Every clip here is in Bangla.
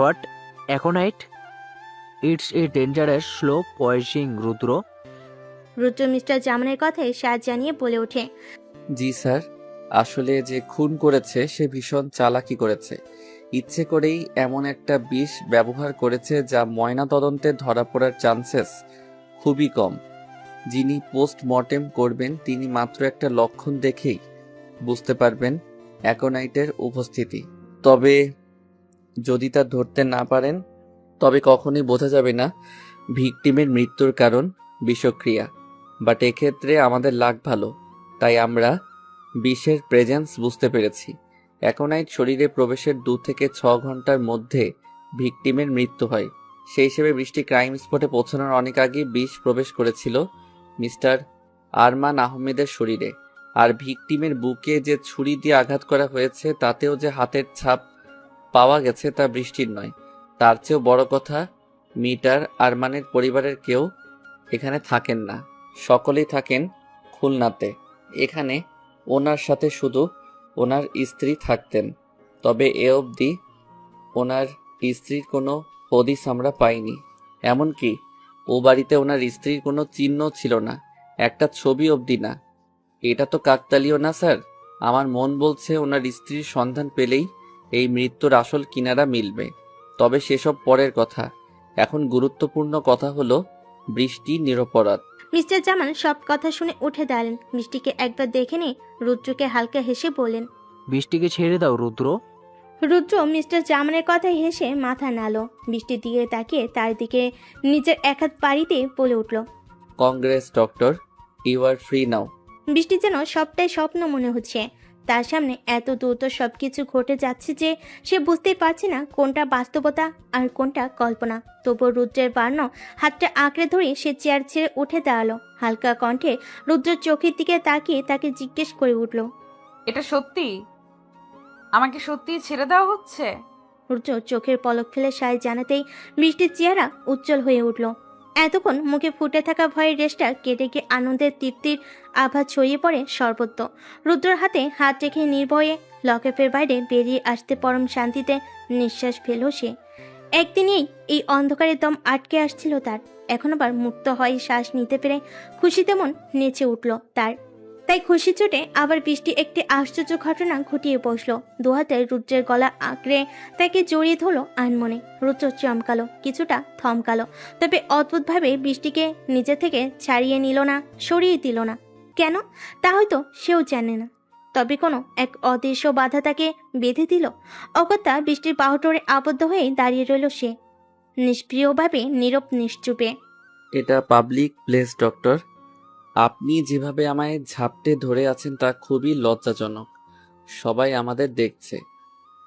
What aconite? It's a dangerous slow poisoning, Rudra. Rudra mister জামানের কথায় সাজ জানিয়ে বলে ওঠে। জি স্যার, আসলে যে খুন করেছে সে ভীষণ চালাকি করেছে। ইচ্ছে করেই এমন একটা বিষ ব্যবহার করেছে যা ময়না তদন্তে ধরা পড়ার চান্সেস খুবই কম। যিনি পোস্টমর্টেম করবেন তিনি মাত্র একটা লক্ষণ দেখেই বুঝতে পারবেন অ্যাকোনাইটের উপস্থিতি। তবে যদি তা ধরতে না পারেন তবে কখনোই বোঝা যাবে না ভিকটিমের মৃত্যুর কারণ বিষক্রিয়া। বাট এক্ষেত্রে আমাদের লাক ভালো, তাই আমরা বিষের প্রেজেন্স বুঝতে পেরেছি। অ্যাকোনাইট শরীরে প্রবেশের 2 থেকে 6 ঘন্টার মধ্যে ভিকটিমের মৃত্যু হয়। সেই হিসেবে বৃষ্টি ক্রাইম স্পটে পৌঁছানোর অনেক আগে বিষ প্রবেশ করেছিল মিস্টার আরমান আহমেদের শরীরে। আর ভিকটিমের বুকে যে ছুরি দিয়ে আঘাত করা হয়েছে তাতেও যে হাতের ছাপ পাওয়া গেছে তা বৃষ্টির নয়। তার চেয়েও বড় কথা, মিটার আরমানের পরিবারের কেউ এখানে থাকেন না, সকলেই থাকেন খুলনাতে। এখানে ওনার সাথে শুধু ওনার স্ত্রী থাকতেন। তবে এ অবধি ওনার স্ত্রীর কোনো হদিস আমরা পাইনি। এমনকি ও বাড়িতে ওনার স্ত্রীর কোনো চিহ্ন ছিল না, একটা ছবি অবধি না। এটা তো কাকতালীয় না স্যার? আমার মন বলছে ওনার স্ত্রীর সন্ধান পেলেই এই মৃত্যুর আসল কিনারা মিলবে। তবে সেসব পরের কথা। এখন গুরুত্বপূর্ণ কথা হলো বৃষ্টি নিরপরাধ। মিস্টার জামান সব কথা শুনে উঠে দাঁড়ালেন। বৃষ্টিকে একবার দেখে নিয়ে রুদ্রকে হালকা হেসে বললেন। বৃষ্টিকে ছেড়ে দাও, রুদ্র। রুদ্র মিস্টার জামানের কথায় হেসে মাথা নাড়ল। বৃষ্টির দিকে তাকিয়ে তার দিকে নিজের এক হাত বাড়িতে বলে উঠল। Congrats doctor, you are free now. বৃষ্টি যেন সবটাই স্বপ্ন মনে হচ্ছে। তার সামনে এত দ্রুত সবকিছু ঘটে যাচ্ছে যে সে বুঝতেই পারছে না কোনটা বাস্তবতা আর কোনটা কল্পনা। তবুও রুদ্রের বাড়ানো হাতটা আঁকড়ে ধরে সে চেয়ার ছেড়ে উঠে দাঁড়ালো। হালকা কণ্ঠে রুদ্রের চোখের দিকে তাকিয়ে তাকে জিজ্ঞেস করে উঠল। এটা সত্যি? আমাকে সত্যি ছেড়ে দেওয়া হচ্ছে? রুদ্র চোখের পলক ফেলে সায় জানাতেই বৃষ্টির চেহারা উজ্জ্বল হয়ে উঠল। এতক্ষণ মুখে ফুটে থাকা ভয়ের রেশটা কেটে গিয়ে আনন্দের তৃপ্তির আভা ছড়িয়ে পড়ে সর্বত্র। রুদ্রর হাতে হাত রেখে নির্ভয়ে লকআপের বাইরে বেরিয়ে আসতে পরম শান্তিতে নিঃশ্বাস ফেলল সে। একদিনেই এই অন্ধকারের দম আটকে আসছিল তার। এখন আবার মুক্ত হয়ে শ্বাস নিতে পেরে খুশিতে মন নেচে উঠল তার। তাই খুশি চোটে আবার বৃষ্টি একটি আশ্চর্য ঘটনা ঘটিয়ে বসলো। দুহাতে রুদ্রের গলা আঁকড়ে তাকে জড়িয়ে ধরলো আনমনে। রুদ্র চমকালো, কিছুটা থমকালো, তবে অদ্ভুতভাবে বৃষ্টিকে নিজে থেকে ছাড়িয়ে নিল না, সরিয়ে দিল না। কেন তা হয়তো সেও জানে না। তবে কোনো এক অদৃশ্য বাধা তাকে বেঁধে দিল। অগত্যা বৃষ্টির বাহুডোরে আবদ্ধ হয়ে দাঁড়িয়ে রইল সে, নিষ্প্রিয়ভাবে, নীরব নিশ্চুপে। এটা পাবলিক প্লেস ডক্টর। আপনি যেভাবে আমায় ঝাপটে ধরে আছেন তা খুবই লজ্জাজনক। সবাই আমাদের দেখছে।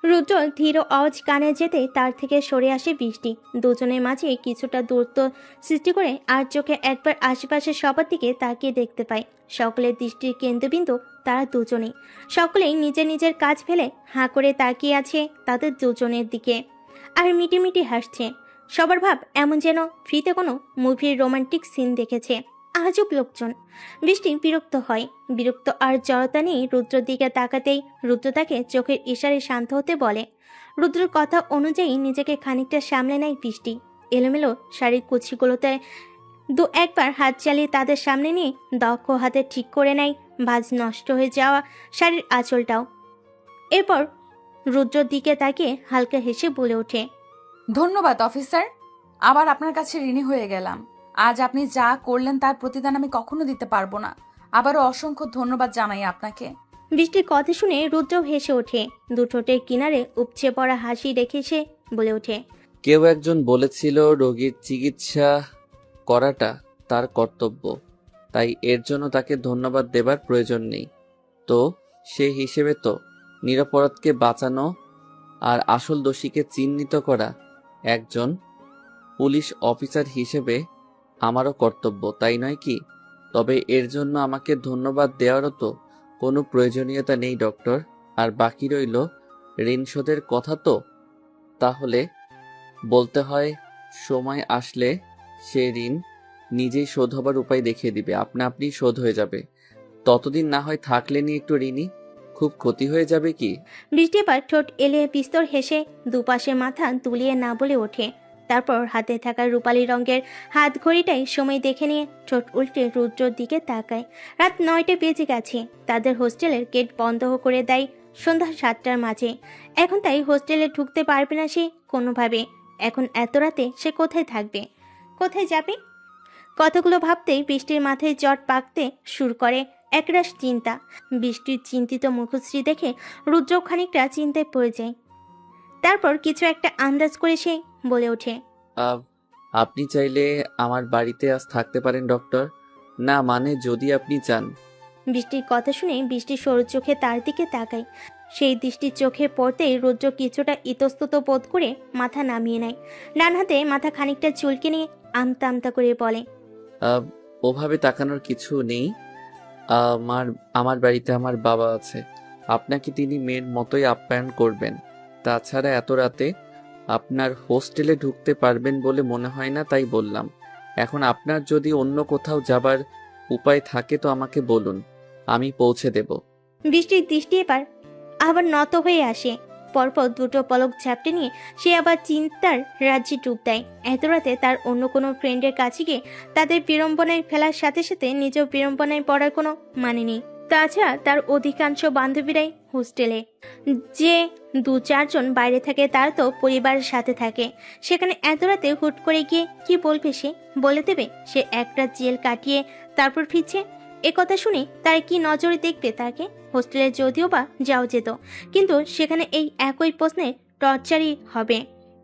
রুদ্র ধীর আওয়াজ কানে যেতে তার থেকে সরে আসে বৃষ্টি। দুজনের মাঝে কিছুটা দূরত্ব সৃষ্টি করে আর চোখে একবার আশেপাশের সবার দিকে তাকিয়ে দেখতে পায়। সকলের দৃষ্টির কেন্দ্রবিন্দু তারা দুজনেই। সকলেই নিজের নিজের কাজ ফেলে হাঁ করে তাকিয়ে আছে তাদের দুজনের দিকে আর মিটিমিটি হাসছে। সবার ভাব এমন যেন ফ্রিতে কোনো মুভির রোমান্টিক সিন দেখেছে। আজব লোকজন। বৃষ্টি বিরক্ত হয়। বিরক্ত আর জড়তা নিয়ে রুদ্রর দিকে তাকাতেই রুদ্র তাকে চোখের ইশারে শান্ত হতে বলে। রুদ্রর কথা অনুযায়ী নিজেকে খানিকটা সামলে নেয় বৃষ্টি। এলোমেলো শাড়ির কুচিগুলোতে দু একবার হাত চালিয়ে তাদের সামনে নিয়ে দক্ষ হাতে ঠিক করে নেয় ভাঁজ নষ্ট হয়ে যাওয়া শাড়ির আঁচলটাও। এরপর রুদ্রর দিকে তাকিয়ে হালকা হেসে বলে ওঠে। ধন্যবাদ অফিসার, আবার আপনার কাছে ঋণী হয়ে গেলাম। আজ আপনি যা করলেন তার প্রতিদান আমি কখনো দিতে পারবো না। আবারও অসংখ্য ধন্যবাদ জানাই আপনাকে। বৃষ্টির কথা শুনে রুদ্র হেসে ওঠে। দুঠোঁটের কিনারে উপচে পড়া হাসি রেখে সে বলে ওঠে। কেউ একজন বলেছিল রোগীর চিকিৎসা করাটা তার কর্তব্য, তাই এর জন্য তাকে ধন্যবাদ দেবার প্রয়োজন নেই। তো সে হিসেবে তো নিরপরাধকে বাঁচানো আর আসল দোষীকে চিহ্নিত করা একজন পুলিশ অফিসার হিসেবে আমারও কর্তব্য, তাই নয় কি? তবে এর জন্য আমাকে ধন্যবাদ দেওয়ারও তো কোনো প্রয়োজনীয়তা নেই ডক্টর। আর বাকি রইল ঋণ শোধের কথা। তো তাহলে বলতে হয় সময় আসলে সে ঋণ নিজেই শোধ হবার উপায় দেখিয়ে দিবে, আপনা আপনি শোধ হয়ে যাবে। ততদিন না হয় থাকলেনি একটু ঋণী। খুব ক্ষতি হয়ে যাবে কি? বৃষ্টি এবার ঠোঁট এলিয়ে বিস্তর হেসে দুপাশে মাথা দুলিয়ে না বলে ওঠে। তারপর হাতে থাকা রূপালী রঙের হাত ঘড়িটাই সময় দেখে নিয়ে ঠোঁট উল্টে রুদ্রর দিকে তাকায়। রাত 9টা বেজে গেছে। তাদের হোস্টেলের গেট বন্ধ করে দেয় সন্ধ্যা 7টার মাঝে। এখন তাই হোস্টেলে ঢুকতে পারবে না সে কোনোভাবে। এখন এত রাতে সে কোথায় থাকবে, কোথায় যাবে? কথাগুলো ভাবতেই বৃষ্টির মাথায় জট পাকতে শুরু করে একরাশ চিন্তা। বৃষ্টির চিন্তিত মুখশ্রী দেখে রুদ্র খানিকটা চিন্তায় পড়ে যায়। তারপর কিছু একটা আন্দাজ করে সে বলে ওঠে, আহ, আপনি চাইলে আমার বাড়িতে আজ থাকতে পারেন ডক্টর। না মানে যদি আপনি চান। বৃষ্টির কথা শুনে বৃষ্টির সরু চোখে তার দিকে তাকায়। সেই দৃষ্টি চোখে পড়তেই রুদ্র কিছুটা ইতস্তত বোধ করে মাথা নামিয়ে নেয়। ডান হাতে মাথা খানিকটা চুলকে নিয়ে আমতা আমতা করে বলে, আহ, ওভাবে তাকানোর কিছু নেই। আমার আমার বাড়িতে আমার বাবা আছে। আপনাকে তিনি মেয়ের মতোই আপ্যায়ন করবেন। তাছাড়া এত রাতে আপনার হোস্টেলে ঢুকতে পারবেন বলে মনে হয় না, তাই বললাম। এখন আপনার যদি অন্য কোথাও যাবার উপায় থাকে তো আমাকে বলুন, আমি পৌঁছে দেব। বৃষ্টির দৃষ্টি এবার আবার নত হয়ে আসে। পরপর দুটো পলক ঝাপটে নিয়ে সে আবার চিন্তার রাজ্যে ডুব দেয়। এত রাতে তার অন্য কোনো ফ্রেন্ডের কাছে গিয়ে তাদের বিড়ম্বনায় ফেলার সাথে সাথে নিজেও বিড়ম্বনায় পড়ার কোনো মানে নেই। তাছাড়া তার অধিকাংশ বান্ধবীরাই হোস্টেলে। যে 2-4 জন বাইরে থাকে তার তো পরিবারের সাথে থাকে। সেখানে এত রাতে হুট করে গিয়ে কি বলবে সে? বলে দেবে সে একটা জেল কাটিয়ে তারপর ফিরছে। কথা শুনে তার কি নজরে দেখবে তাকে? হোস্টেলে যদিও বা যাও যেত, কিন্তু সেখানে এই একই প্রশ্নে টর্চারই হবে।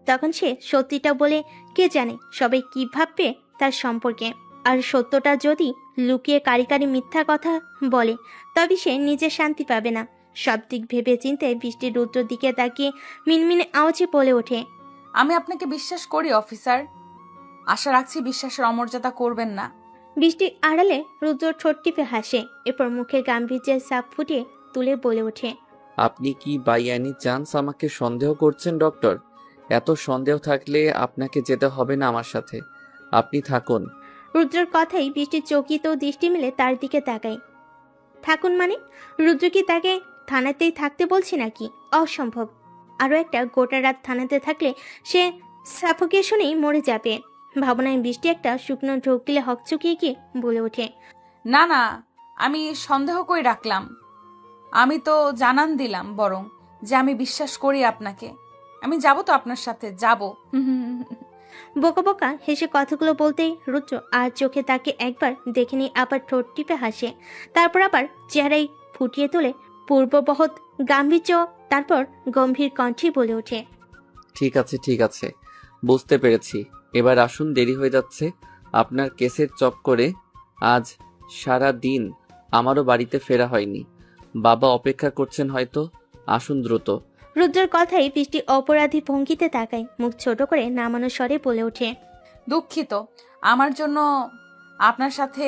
তখন সে সত্যিটা বলে কে জানে সবাই কি ভাববে তার সম্পর্কে। আর সত্যটা যদি লুকিয়ে কারি কারি মিথ্যা কথা বলে তবে সে নিজে শান্তি পাবে না। সব দিক ভেবে চিন্তে বৃষ্টির রুদ্রর দিকে তাকিয়ে মিনমিনে আওয়াজে বলে ওঠে, আমি আপনাকে বিশ্বাস করি অফিসার। আশা রাখছি বিশ্বাসের অমর্যাদা করবেন না। বৃষ্টির আড়ালে রুদ্র ঠোঁট টিপে হাসে। এরপর মুখে গাম্ভীর্যের ছাপ ফুটিয়ে তুলে বলে ওঠে, আপনি কি বাই এনি চান্স আমাকে সন্দেহ করছেন ডক্টর? এত সন্দেহ থাকলে আপনাকে যেতে হবে না আমার সাথে, আপনি থাকুন। রুদ্রর কথাই বৃষ্টির চকিত দৃষ্টি মিলে তার দিকে তাকায়। থাকুন মানে? রুদ্র কি তাকে থানাতেই থাকতে বলছি নাকি? অসম্ভব। আরো একটা গোটা রাত থানাতে থাকলে সে সাফোকেশনেই মরে যাবে। ভাবনায় বৃষ্টি একটা শুকনো ঢোক গিলে হকচকিয়ে গিয়ে বলে ওঠে, না না, আমি সন্দেহ করে রাখলাম। আমি তো জানান দিলাম বরং যে আমি বিশ্বাস করি আপনাকে। আমি যাব তো আপনার সাথে, যাব। বোকা বোকা হেসে কথাগুলো বলতেই রুদ্র আর চোখে তাকে একবার দেখে নিয়ে আবার ঠোঁট টিপে হাসে। তারপর আবার চেহারাই ফুটিয়ে তোলে পূর্ববহৎ গাম্ভীর্য। তারপর গম্ভীর কণ্ঠে বলে ওঠে, ঠিক আছে ঠিক আছে, বুঝতে পেরেছি। এবার আসুন, দেরি হয়ে যাচ্ছে। আপনার কেসের চক্করে আজ সারা দিন আমারও বাড়িতে ফেরা হয়নি। বাবা অপেক্ষা করছেন হয়তো, আসুন দ্রুত। রুদ্রের কথাই বৃষ্টি অপরাধী ভঙ্গিতে তাকায়। মুখ ছোট করে নামানো স্বরে বলে ওঠে, দুঃখিত, আমার জন্য আপনার সাথে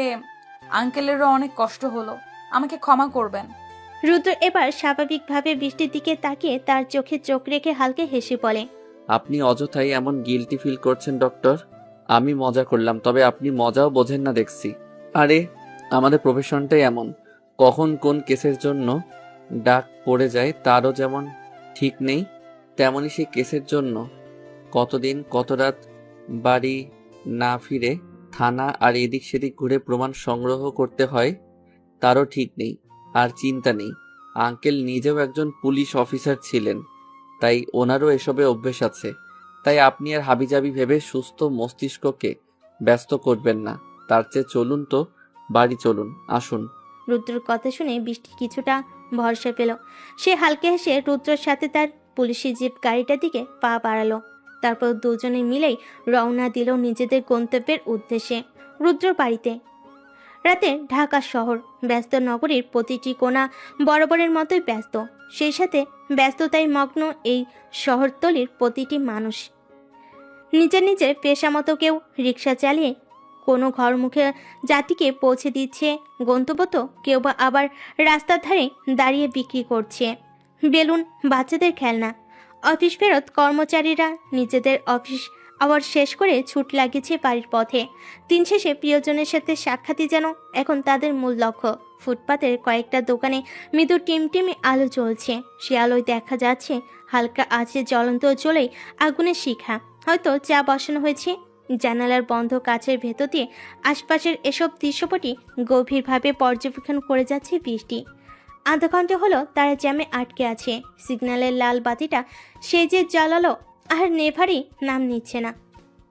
আঙ্কেলেরও অনেক কষ্ট হলো। আমাকে ক্ষমা করবেন। রুদ্র এবার স্বাভাবিকভাবে বৃষ্টির দিকে তাকিয়ে তার চোখে চোখ রেখে হালকা হেসে বলে, আপনি অযথাই এমন গিল্টি ফিল করছেন ডক্টর। আমি মজা করলাম, তবে আপনি মজাও বোঝেন না দেখছি। আরে আমাদের প্রফেশনটাই এমন, কখন কোন কেসের জন্য ডাক পড়ে যায় তারও যেমন ঠিক নেই, তেমনি সেই কেসের জন্য কতদিন কত রাত বাড়ি না ফিরে থানা আর এদিক সেদিক ঘুরে প্রমাণ সংগ্রহ করতে হয় তারও ঠিক নেই। আর চিন্তা নেই, আঙ্কেল নিজেও একজন পুলিশ অফিসার ছিলেন, তাই ওনারও এসবে অভ্যেস আছে। তাই আপনি আর হাবিজাবি ভেবে সুস্থ মস্তিষ্ককে ব্যস্ত করবেন না। তার চেয়ে চলুন তো, বাড়ি চলুন, আসুন। রুদ্রর কথা শুনে বৃষ্টি কিছুটা ভরসা পেল। সে হালকা হেসে রুদ্রর সাথে তার পুলিশি জিপ গাড়িটার দিকে পা বাড়ালো। তারপর দুজনে মিলেই রওনা দিল নিজেদের গন্তব্যের উদ্দেশ্যে, রুদ্রর বাড়িতে। রাতে ঢাকা শহর ব্যস্ত, নগরীর প্রতিটি কোণা বরাবরের মতোই ব্যস্ত। সেই সাথে ব্যস্ততায় মগ্ন এই শহরতলির প্রতিটি মানুষ। নিজের নিজের পেশা মতো কেউ রিক্সা চালিয়ে কোনো ঘর মুখে জাতিকে পৌঁছে দিচ্ছে গন্তব্য, তো কেউ বা আবার রাস্তার ধারে দাঁড়িয়ে বিক্রি করছে বেলুন, বাচ্চাদের খেলনা। অফিস ফেরত কর্মচারীরা নিজেদের অফিস আওয়ার শেষ করে ছুট লাগিয়েছে বাড়ির পথে। দিন শেষে প্রিয়জনের সাথে সাক্ষাৎই যেন এখন তাদের মূল লক্ষ্য। ফুটপাতের কয়েকটা দোকানে মৃদু টিমটিমে আলো জ্বলছে। সে আলোয় দেখা যাচ্ছে হালকা আছে জ্বলন্ত জ্বলেই আগুনের শিখা, হয়তো চা বসানো হয়েছে। জানালার বন্ধ কাচের ভেতর দিয়ে আশপাশের এসব দৃশ্যপটি গভীরভাবে পর্যবেক্ষণ করে যাচ্ছে বৃষ্টি। আধা ঘন্টা হলো তারা জ্যামে আটকে আছে। সিগন্যালের লাল বাতিটা সে যে জ্বালালো আর নেভারই নাম নিচ্ছে না।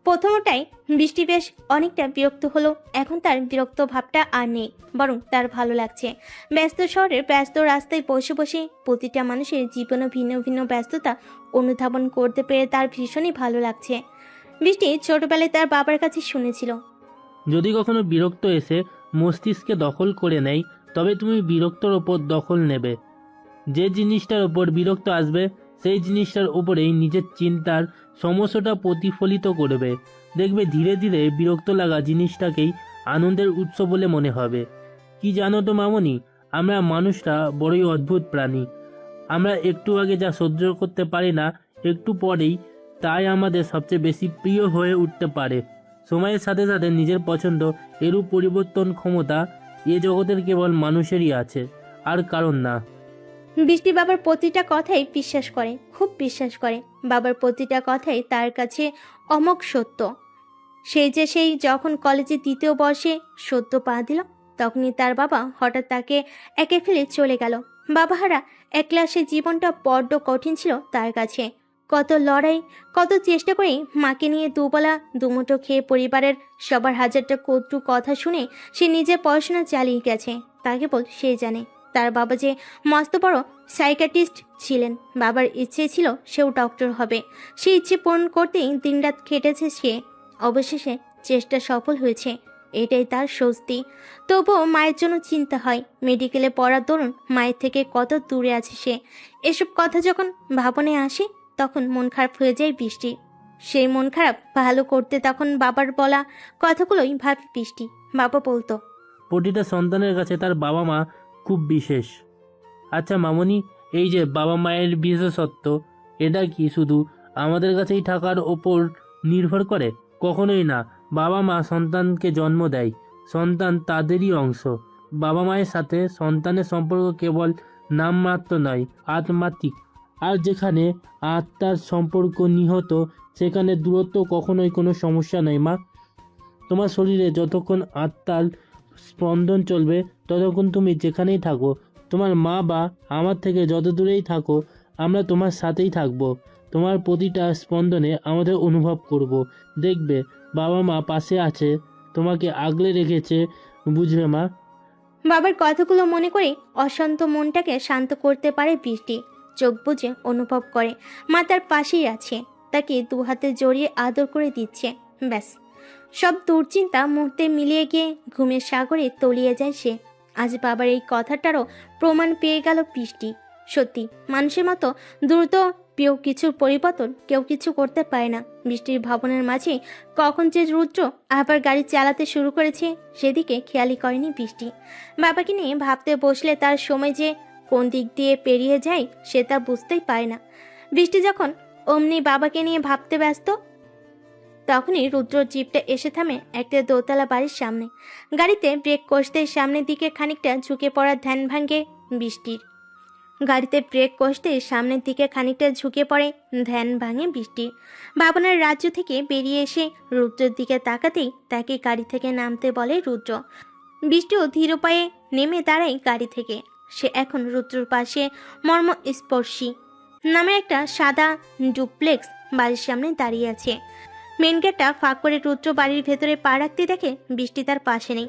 প্রথমটাই বৃষ্টি বেশ অনেকটা বিরক্ত হলো। এখন তার বিরক্ত ভাবটা আর নেই, বরং তার ভালো লাগছে। ব্যস্ত শহরের ব্যস্ত রাস্তায় বসে বসে প্রতিটা মানুষের জীবনে ভিন্ন ভিন্ন ব্যস্ততা অনুধাবন করতে পেরে তার ভীষণই ভালো লাগছে। বৃষ্টি ছোটবেলায় তার বাবার কাছে শুনেছিল, যদি কখনো বিরক্ত এসে মস্তিষ্কে দখল করে নেয়, তবে তুমি বিরক্তর ওপর দখল নেবে। যে জিনিসটার ওপর বিরক্ত আসবে সেই জিনিসটার উপরেই নিজের চিন্তার সমস্যাটা প্রতিফলিত করবে। দেখবে ধীরে ধীরে বিরক্ত লাগা জিনিসটাকেই আনন্দের উৎস বলে মনে হবে। কি জানো তো মামনি, আমরা মানুষরা বড়ই অদ্ভুত প্রাণী। আমরা একটু আগে যা সহ্য করতে পারি না, একটু পরেই তাই আমাদের সবচেয়ে বেশি প্রিয় হয়ে উঠতে পারে। সময়ের সাথে সাথে নিজের পছন্দ এরূপ পরিবর্তন ক্ষমতা এ জগতের কেবল মানুষেরই আছে, আর কারণ না। বৃষ্টি বাবার প্রতিটা কথাই বিশ্বাস করে, খুব বিশ্বাস করে। বাবার প্রতিটা কথাই তার কাছে অমোঘ সত্য। সেই যখন কলেজে ২য় বর্ষে সদ্য পা দিল, তখনই তার বাবা হঠাৎ তাকে একে ফেলে চলে গেল। বাবাহারা একলা সে জীবনটা বড্ড কঠিন ছিল তার কাছে। কত লড়াই, কত চেষ্টা করে মাকে নিয়ে দুবেলা দুমুঠো খেয়ে পরিবারের সবার হাজারটা কটু কথা শুনে সে নিজের পড়াশোনা চালিয়ে গেছে। তা কেবল সে জানে। তার বাবা যে মস্ত বড় সাইকিয়াট্রিস্ট ছিলেন। বাবার ইচ্ছে ছিল সেও ডক্টর হবে। সেই ইচ্ছে পূরণ করতেই দিনরাত খেটেছে সে। অবশেষে চেষ্টা সফল হয়েছে, এটাই তার স্বস্তি। তবুও মায়ের জন্য চিন্তা হয়। মেডিকেলে পড়ার দরুন মায়ের থেকে কত দূরে আছে সে। এসব কথা যখন ভাবনে আসে, তখন মন খারাপ হয়ে যায় বৃষ্টি। সেই মন খারাপ ভালো করতে তখন বাবার বলা কথাগুলোই ভাবি বৃষ্টি। বাবা বলতো, প্রতিটা সন্তানের কাছে তার বাবা মা খুব বিশেষ। আচ্ছা মামনি, এই যে বাবা মায়ের বিশেষত্ব, এটা কি শুধু আমাদের কাছেই থাকার ওপর নির্ভর করে? কখনোই না। বাবা মা সন্তানকে জন্ম দেয়, সন্তান তাদেরই অংশ। বাবা মায়ের সাথে সন্তানের সম্পর্ক কেবল নামমাত্র নয়, আত্মাত্মিক। আর যেখানে আত্মার সম্পর্ক নিহত, সেখানে দূরত্ব কখনোই কোনো সমস্যা নয় মা। তোমার শরীরে যতক্ষণ আত্মার স্পন্দন চলবে, ততক্ষণ তুমি যেখানেই থাকো, তোমার মা বা আমার থেকে যত দূরেই থাকো, আমরা তোমার সাথেই থাকবো। তোমার প্রতিটা স্পন্দনে আমাদের অনুভব করব। দেখবে বাবা মা পাশে আছে, তোমাকে আগলে রেখেছে, বুঝবে মা। বাবার কথাগুলো মনে করে অশান্ত মনটাকে শান্ত করতে পারে বৃষ্টি। চোখ বুজে অনুভব করে মা তার পাশেই আছে, তাকে দু হাতে জড়িয়ে আদর করে দিচ্ছে। ব্যাস, সব দুশ্চিন্তা মুহূর্তে মিলিয়ে গিয়ে ঘুমের সাগরে তলিয়ে যায় সে। আজ বাবার এই কথাটারও প্রমাণ পেয়ে গেল বৃষ্টি। সত্যি, মানুষের মতো দ্রুত প্রিয় কিছুর পরিবর্তন কেউ কিছু করতে পারে না। বৃষ্টির ভাবনার মাঝে কখন যে রুদ্র আবার গাড়ি চালাতে শুরু করেছে, সেদিকে খেয়ালই করেনি বৃষ্টি। বাবাকে নিয়ে ভাবতে বসলে তার সময় যে কোন দিক দিয়ে পেরিয়ে যায় সে তা বুঝতেই পারে না। বৃষ্টি যখন অমনি বাবাকে নিয়ে ভাবতে ব্যস্ত, তখনই রুদ্র জিপটা এসে থামে একটা দোতলা বাড়ির সামনে। গাড়িতে ব্রেক কষতেই সামনের দিকে খানিকটা ঝুঁকে পড়ার ধ্যান ভাঙে বৃষ্টির। ভাবনার রাজ্য থেকে বেরিয়ে এসে রুদ্রের দিকে তাকাতেই তাকে গাড়ি থেকে নামতে বলে রুদ্র। বৃষ্টিও ধীর পায়ে নেমে দাঁড়ায় গাড়ি থেকে। সে এখন রুদ্রর পাশে মর্মস্পর্শী নামে একটা সাদা ডুপ্লেক্স বাড়ির সামনে দাঁড়িয়ে আছে। মেন গেটটা ফাঁক করে রুদ্র বাড়ির ভেতরে পা রাখতে দেখে বৃষ্টি তার পাশে নেই।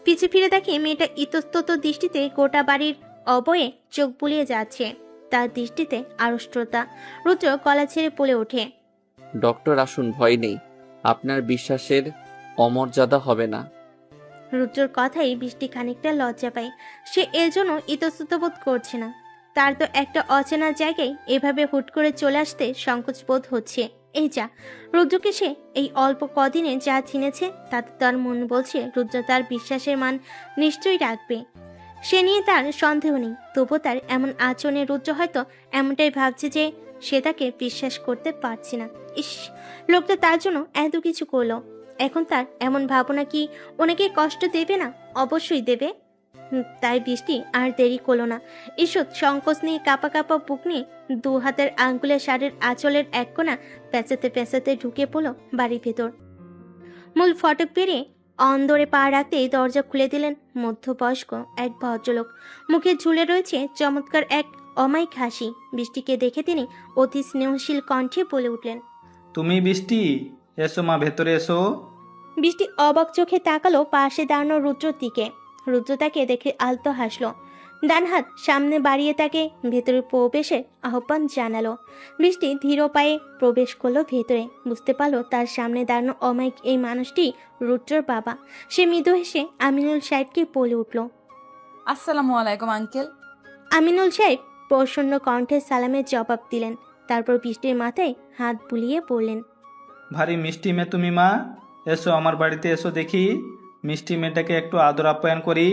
পিছু ফিরে দেখে মেয়েটা ইতস্তত দৃষ্টিতে গোটা বাড়ির অবয়ে চোখ বুলিয়ে যাচ্ছে। তার দৃষ্টিতে আড়ষ্টতা। রুদ্র গলা ছেড়ে বলে ওঠে, ডক্টর আসুন, ভয় নেই, আপনার বিশ্বাসের অমর্যাদা হবে না। রুদ্রর কথাই বৃষ্টি খানিকটা লজ্জা পায়। সে এর জন্য ইতস্তত বোধ করছে না। তার তো একটা অচেনা জায়গায় এভাবে হুট করে চলে আসতে সংকোচ বোধ হচ্ছে। এই যা, রুদ্রকে সে এই অল্প কদিনে যা চিনেছে, তাতে তার মন বলছে রুদ্র তার বিশ্বাসের মান নিশ্চয়ই রাখবে। সে নিয়ে তার সন্দেহ নেই। তবু তার এমন আচরণে রুদ্র হয়তো এমনটাই ভাবছে যে সে তাকে বিশ্বাস করতে পারছে না। ইস, লোকটা তার জন্য এত কিছু করলো, এখন তার এমন ভাবনা কি ওনাকে কষ্ট দেবে না? অবশ্যই দেবে। তাই বৃষ্টি আর দেরি করলো না। ঈষৎ সংকোচ নিয়ে কাপা কাপা বুক নিয়ে 2 হাতের আঙ্গুলে শাড়ির আঁচলের এক কোণা পেঁচাতে পেঁচাতে ঢুকে পড়লো বাড়ির ভেতর। মূল ফটক পেরিয়ে অন্দরে পা রাখতেই দরজা খুলে দিলেন মধ্যবয়স্ক এক ভদ্রলোক। মুখে ঝুলে রয়েছে চমৎকার এক অমায়িক হাসি। বৃষ্টিকে দেখে তিনি অতি স্নেহশীল কণ্ঠে বলে উঠলেন, তুমি বৃষ্টি, এসো মা, ভেতরে এসো। বৃষ্টি অবাক চোখে তাকালো পাশে দাঁড়ানো রুদ্রর দিকে। রুদ্র তাকে দেখে আলতো হাসলো, ডান হাত সামনে বাড়িয়ে তাকে ভেতরে প্রবেশের আহ্বান জানালো। বৃষ্টি ধীর পায়ে প্রবেশ করলো ভেতরে। বুঝতে পারলো তার সামনে দাঁড়ানো অমায়িক এই মানুষটি রুদ্রর বাবা। সে মৃদু হেসে আমিনুল সাহেবকে বলে উঠল। আসসালামু আলাইকুম আঙ্কেল। আমিনুল সাহেব প্রসন্ন কণ্ঠে সালামের জবাব দিলেন। তারপর বৃষ্টির মাথায় হাত বুলিয়ে বললেন, ভারী মিষ্টি মেয়ে তুমি মা, এসো আমার বাড়িতে এসো দেখি, মিষ্টি মেয়েটাকে একটু আদর আপ্যায়ন করি।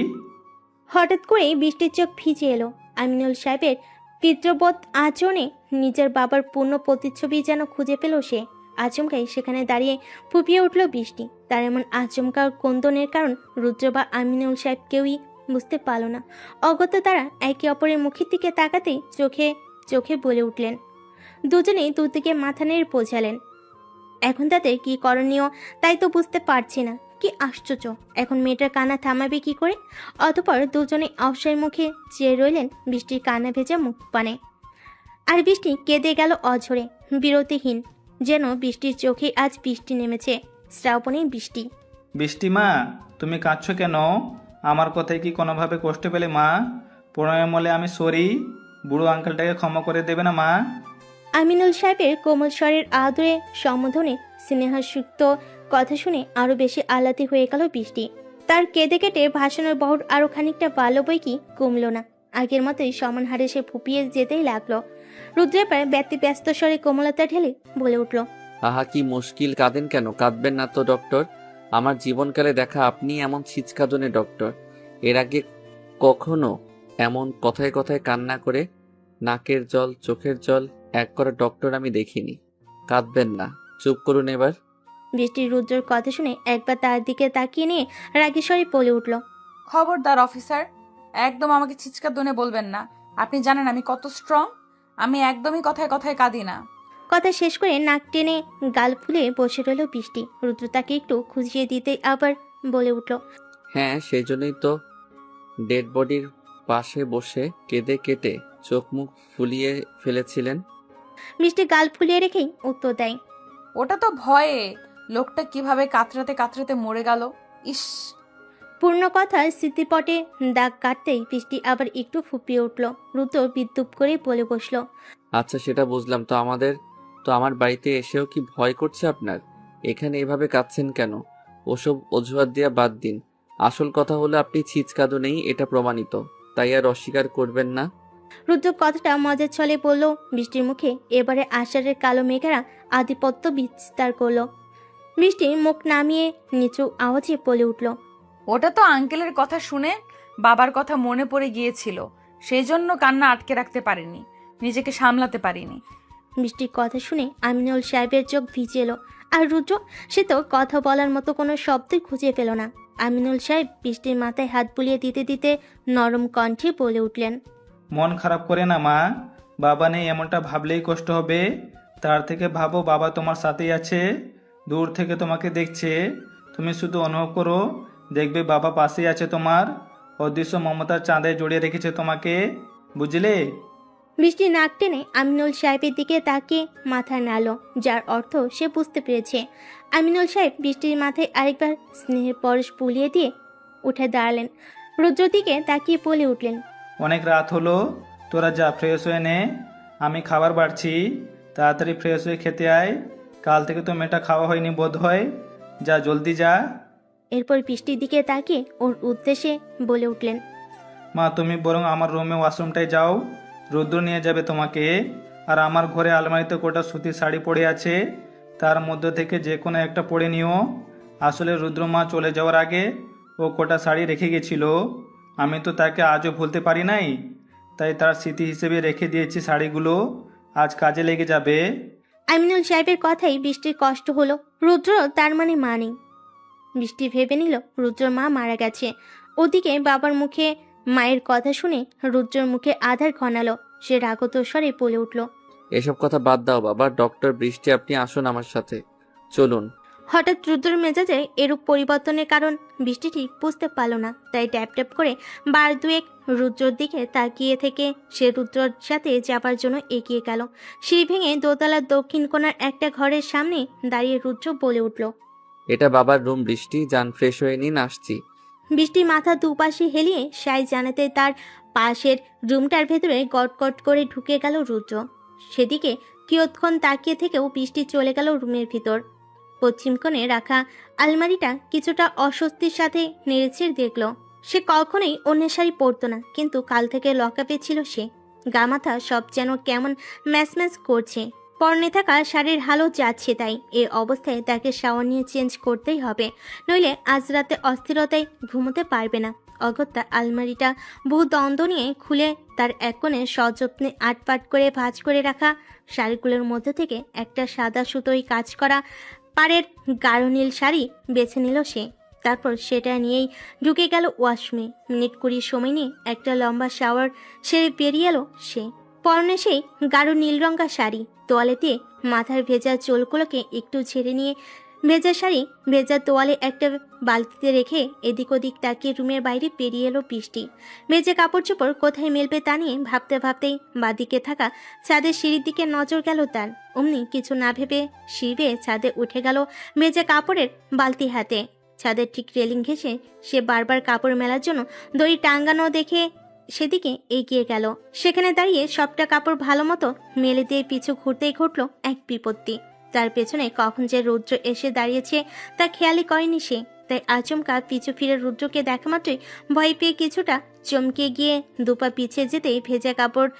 হঠাৎ করে বৃষ্টির চোখ ভিজে এলো। আমিনুল সাহেবের পিতৃবোধ আচরণে নিজের বাবার পূর্ণ প্রতিচ্ছবি যেন খুঁজে পেল সে। আচমকাই সেখানে দাঁড়িয়ে ফুপিয়ে উঠল বৃষ্টি। তার এমন আচমকা কন্দনের কারণ রুদ্র বা আমিনুল সাহেব কেউই বুঝতে পারল না। অগত্য তারা একে অপরের মুখের দিকে তাকাতেই চোখে চোখে বলে উঠলেন। দুজনেই দুদিকে মাথা নেড়ে বোঝালেন। এখন তাদের কি করণীয় তাই তো বুঝতে পারছি না। কি আশ্চর্য, এখন মেয়েটার কান্না থামাবে কি করে? অতঃপর দুজনে অবসয় মুখে চেয়ে রইলেন বৃষ্টির কান্না ভেজা মুখ পানে। আর বৃষ্টি কেঁদে গেল অঝরে, বিরতিহীন, যেন বৃষ্টির চোখে আজ বৃষ্টি নেমেছে, শ্রাবণী বৃষ্টি। বৃষ্টি মা, তুমি কাঁদছো কেন? আমার কথায় কি কোনোভাবে কষ্ট পেলে মা? প্রণয়ের মলে আমি সরি, বুড়ো আঙ্কেলটাকে ক্ষমা করে দেবে না মা? আমিনুল সাহেবের কোমল স্বরের আদরে সম্বোধনে স্নেহাসুক্ত কথা শুনে আরো বেশি আহ্লাদি হয়ে গেল বৃষ্টি। তার কেঁদে কেটে ভাসানোর বহর আরো খানিকটা বাড়ল বই কি কমল না। আগের মতোই সমান হারে সে ফুপিয়ে যেতেই লাগলো। রুদ্রের পায়ে ব্যস্ত স্বরে কোমলতা ঢেলে বলে উঠল, আহা কি মুশকিল, কাঁদেন কেন? কাঁদবেন না তো ডক্টর। আমার জীবনকালে দেখা আপনি এমন ছিচকাদনে ডক্টর। এর আগে কখনো এমন কথায় কথায় কান্না করে নাকের জল চোখের জল এক করা ডক্টর আমি দেখিনি। কাঁদবেন না, চুপ করুন এবার। বৃষ্টির রুদ্রের কথা শুনে একবার তার দিকে তাকিয়ে নিয়ে রাগী স্বরে বলে উঠল, খবরদার অফিসার, একদম আমাকে ছিচকা দনে বলবেন না। আপনি জানেন আমি কত স্ট্রং। আমি একদমই কথায় কথায় কাঁদি না। কথা শেষ করে নাক টেনে গাল ফুলে বসে রইল বৃষ্টি। রুদ্র তাকে একটু খুঁজিয়ে দিতে আবার বলে উঠল, হ্যাঁ, সেই জন্যই তো ডেড বডির পাশে বসে কেঁদে কেটে চোখ মুখ ফুলিয়ে ফেলেছিলেন। বৃষ্টি গাল ফুলিয়ে রেখেই উত্তর দেয়, ওটা তো ভয়ে। লোকটা কিভাবে কাতরাতে কাতরাতে মরে গেল। ইস। পূর্ণ কথা স্মৃতিপটে দাগ কাটতেই বৃষ্টি আবার একটু ফুপিয়ে উঠল। রুদ্র বিদ্যুৎ করে বলে বসল, আচ্ছা সেটা বুঝলাম, তো আমার বাড়িতে এসেও কি ভয় করছে আপনার? এখানে এভাবে কাঁদছেন কেন? ওসব অজুহাত দিয়া বাদ দিন। আসল কথা হলো আপনি ছিচকাদো নেই, এটা প্রমাণিত, তাই আর অস্বীকার করবেন না। রুদ্র কথাটা মজার ছলে বলল। বৃষ্টির মুখে এবারে আষাঢ়ের কালো মেঘেরা আধিপত্য বিস্তার করলো। বৃষ্টি মুখ নামিয়ে নিচু আওয়াজে বলে উঠল, ওটা তো আঙ্কেলের কথা শুনে বাবার কথা মনে পড়ে গিয়েছিল, সেই জন্য কান্না আটকে রাখতে পারিনি, নিজেকে সামলাতে পারিনি। বৃষ্টির কথা শুনে আমিনুল সাহেবের চোখ ভিজে এলো। আর রুদ্র, সে তো কথা বলার মতো কোনো শব্দই খুঁজে পেল না। আমিনুল সাহেব বৃষ্টির মাথায় হাত বুলিয়ে দিতে দিতে নরম কণ্ঠে বলে উঠলেন, মন খারাপ করে না মা, বাবা নেই এমনটা ভাবলেই কষ্ট হবে। তার থেকে ভাবো বাবা তোমার সাথেই আছে, দূর থেকে তোমাকে দেখছে। তুমি শুধু অনুভব করো, দেখবে বাবা পাশেই আছে তোমার, অদৃশ্য মমতার চাঁদে জড়িয়ে রেখেছে তোমাকে, বুঝলে? বৃষ্টি নাক টেনে আমিনুল সাহেবের দিকে তাকিয়ে মাথা নাড়ল, যার অর্থ সে বুঝতে পেরেছে। আমিনুল সাহেব বৃষ্টির মাথায় আরেকবার স্নেহের পরশ বুলিয়ে দিয়ে উঠে দাঁড়ালেন। রুদ্রর দিকে তাকিয়ে বলে উঠলেন, অনেক রাত হলো, তোরা যা ফ্রেশ হয়ে নে, আমি খাবার বাড়ছি, তাড়াতাড়ি ফ্রেশ হয়ে খেতে আয়। কাল থেকে তো মেয়েটা খাওয়া হয়নি বোধ হয়, যা জলদি যা। এরপর বৃষ্টির দিকে তাকিয়ে ওর উদ্দেশ্যে বলে উঠলেন, মা তুমি বরং আমার রুমে ওয়াশরুমটায় যাও, রুদ্র নিয়ে যাবে তোমাকে। আর আমার ঘরে আলমারিতে কোটা সুতির শাড়ি পড়ে আছে, তার মধ্যে থেকে যে কোনো একটা পরে নিও। আসলে রুদ্র মা চলে যাওয়ার আগে ও কোটা শাড়ি রেখে গেছিল, আমি তো তাকে আজও ভুলতে পারি নাই, তাই তার স্মৃতি হিসেবে রেখে দিয়েছি শাড়িগুলো, আজ কাজে লেগে যাবে। আমিনুল সাহেবের কথাই বৃষ্টির কষ্ট হলো। রুদ্র তার মানে মা নেই। বৃষ্টি ভেবে নিল রুদ্রর মা মারা গেছে। ওদিকে বাবার মুখে মায়ের কথা শুনে রুদ্রর মুখে আধার ঘনালো। সে রাগত স্বরে বলে উঠল, এসব কথা বাদ দাও বাবা। ডক্টর বৃষ্টি, আপনি আসুন আমার সাথে, চলুন। হঠাৎ রুদ্রর মেজাজে এরূপ পরিবর্তনের কারণ বৃষ্টি ঠিক বুঝতে পারল না। তাই ট্যাপ ট্যাপ করে বার দুয়েক রুদ্রর দিকে তাকিয়ে থেকে সে রুদ্রর সাথে যাবার জন্য এগিয়ে গেল। সিঁড়ি ভেঙে দোতলার দক্ষিণ কোণার একটা ঘরের সামনে দাঁড়িয়ে রুদ্র বলে উঠল, এটা বাবার রুম বৃষ্টি, যান ফ্রেশ হয়ে নিন, আসছি। বৃষ্টি মাথা দুপাশে হেলিয়ে সাই জানাতে তার পাশের রুমটার ভেতরে গটগট করে ঢুকে গেল রুদ্র। সেদিকে কিয়ৎক্ষণ তাকিয়ে থেকেও বৃষ্টি চলে গেল রুমের ভিতর। পশ্চিম কোণে রাখা আলমারিটা কিছুটা অস্বস্তির সাথে নেড়েচেড়ে দেখল। সে কখনোই অন্যের শাড়ি পরতো না, কিন্তু কাল থেকে লকআপে ছিল সে। গা মাথা সব যেন কেমন ম্যাচ ম্যাচ করছে। পরনে থাকা শাড়ির হালও যাচ্ছে, তাই এ অবস্থায় তাকে শাওয়ার নিয়ে চেঞ্জ করতেই হবে, নইলে আজ রাতে অস্থিরতায় ঘুমোতে পারবে না। অগত্যা আলমারিটা বহু দ্বন্দ্ব নিয়ে খুলে তার এক কোণে সযত্নে আটপাট করে ভাঁজ করে রাখা শাড়িগুলোর মধ্যে থেকে একটা সাদা সুতোয় কাজ করা পাড়ের গাঢ় নীল শাড়ি বেছে নিল সে। তারপর সেটা নিয়েই ঢুকে গেল ওয়াশরুমে। মিনিট 20 সময় নিয়ে একটা লম্বা শাওয়ার সেরে বেরিয়ে এলো সে। পরনে সেই গাঢ় নীল রঙা শাড়ি, তোয়ালে দিয়ে মাথার ভেজা চুলগুলোকে একটু ঝেড়ে নিয়ে ভেজা শাড়ি ভেজা তোয়ালে একটা বালতিতে রেখে এদিক ওদিক তাকিয়ে রুমের বাইরে বেরিয়ে এলো বৃষ্টি। ভেজা কাপড় চোপড় কোথায় মেলবে তা নিয়ে ভাবতে ভাবতেই বাদিকে থাকা ছাদের সিঁড়ির দিকে নজর গেল তার। অমনি কিছু না ভেবে সিঁড়ি বেয়ে ছাদে উঠে গেল ভেজা কাপড়ের বালতি হাতে। ছাদের ঠিক রেলিং ঘেঁষে সে বারবার কাপড় মেলার জন্য দড়ি টাঙ্গানো দেখে সেদিকে এগিয়ে গেল। সেখানে দাঁড়িয়ে সবটা কাপড় ভালো মতো মেলে দিয়ে পিছু ঘুরতেই ঘটল এক বিপত্তি। তার পেছনে কখন যে রুদ্র এসে দাঁড়িয়েছে তা খেয়ালই করেনি সে। তাই আচমকা পিছু ফিরে রুদ্রকে দেখা মাত্রই ভয় পেয়ে কিছুটা চমকে গিয়ে দুপা পিছিয়ে যেতেই ভেজা কাপড়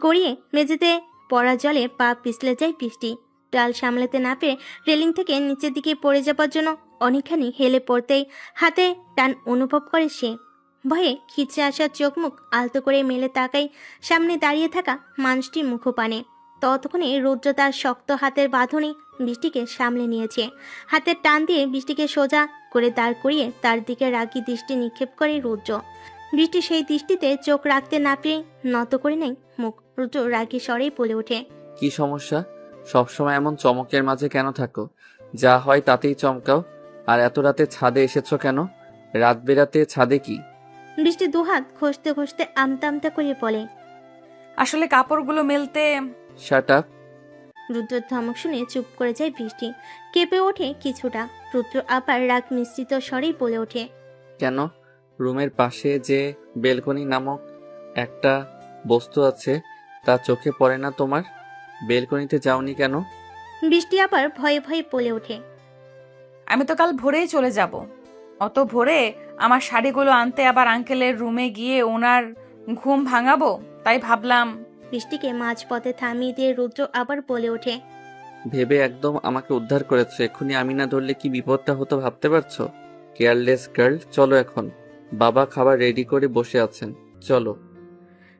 গড়িয়ে মেঝেতে পড়া জলে পা পিছলে যায় বৃষ্টি। ডাল সামলাতে না পেরে রেলিং থেকে নিচের দিকে পড়ে যাবার জন্য অনেকখানি হেলে পড়তেই হাতে টান অনুভব করে সে। ভয়ে খিচে আসা চোখ মুখ আলতো করে মেলে তাকাই সামনে দাঁড়িয়ে থাকা মানুষটির মুখপানে। ততক্ষণে রুদ্র তার শক্ত হাতের বাঁধনে বৃষ্টিকে সামলে নিয়েছে। হাতের টান দিয়ে বৃষ্টিকে সোজা করে দাঁড় করিয়ে তার দিকে রাগী দৃষ্টি নিক্ষেপ করে রুদ্র। বৃষ্টি সেই দৃষ্টিতে চোখ রাখতে না পেরে নত করে নেয় মুখ। রুদ্র রাগী স্বরেই বলে ওঠে, কি সমস্যা? সবসময় এমন চমকের মাঝে কেন থাকো? যা হয় তাতেই চমকাও। আর এত রাতে ছাদে এসেছো কেন? রাত বেরাতে ছাদে কি? বৃষ্টি দুহাত ঘষতে ঘষতে আমতা আমতা করে বলে, আসলে কাপড়গুলো মেলতে। Shut up. রুদ্রের ধমক শুনে চুপ করে যায় বৃষ্টি। কেঁপে ওঠে কিছুটা। রুদ্র আবার রাগ মিশ্রিত স্বরেই বলে ওঠে, কেন? রুমের পাশে যে বেলকনি নামক একটা বস্তু আছে তা চোখে পড়ে না তোমার? বেলকনিতে যাওনি কেন? বৃষ্টি আবার ভয়ে ভয়ে বলে ওঠে, আমি তো কাল ভোরেই চলে যাব। অত ভোরে আমার শাড়িগুলো আনতে আবার আঙ্কেলের রুমে গিয়ে ওনার ঘুম ভাঙাবো, তাই ভাবলাম। বৃষ্টিকে মাঝপথে থামিয়ে দিয়ে রুদ্র আবার বলে ওঠে, ভেবে একদম আমাকে উদ্ধার করেছো। এক্ষুনি আমি না ধরলে কি বিপদটা হতো ভাবতে পারছো? Careless girl. চলো এখন, বাবা খাবার রেডি করে বসে আছেন, চলো।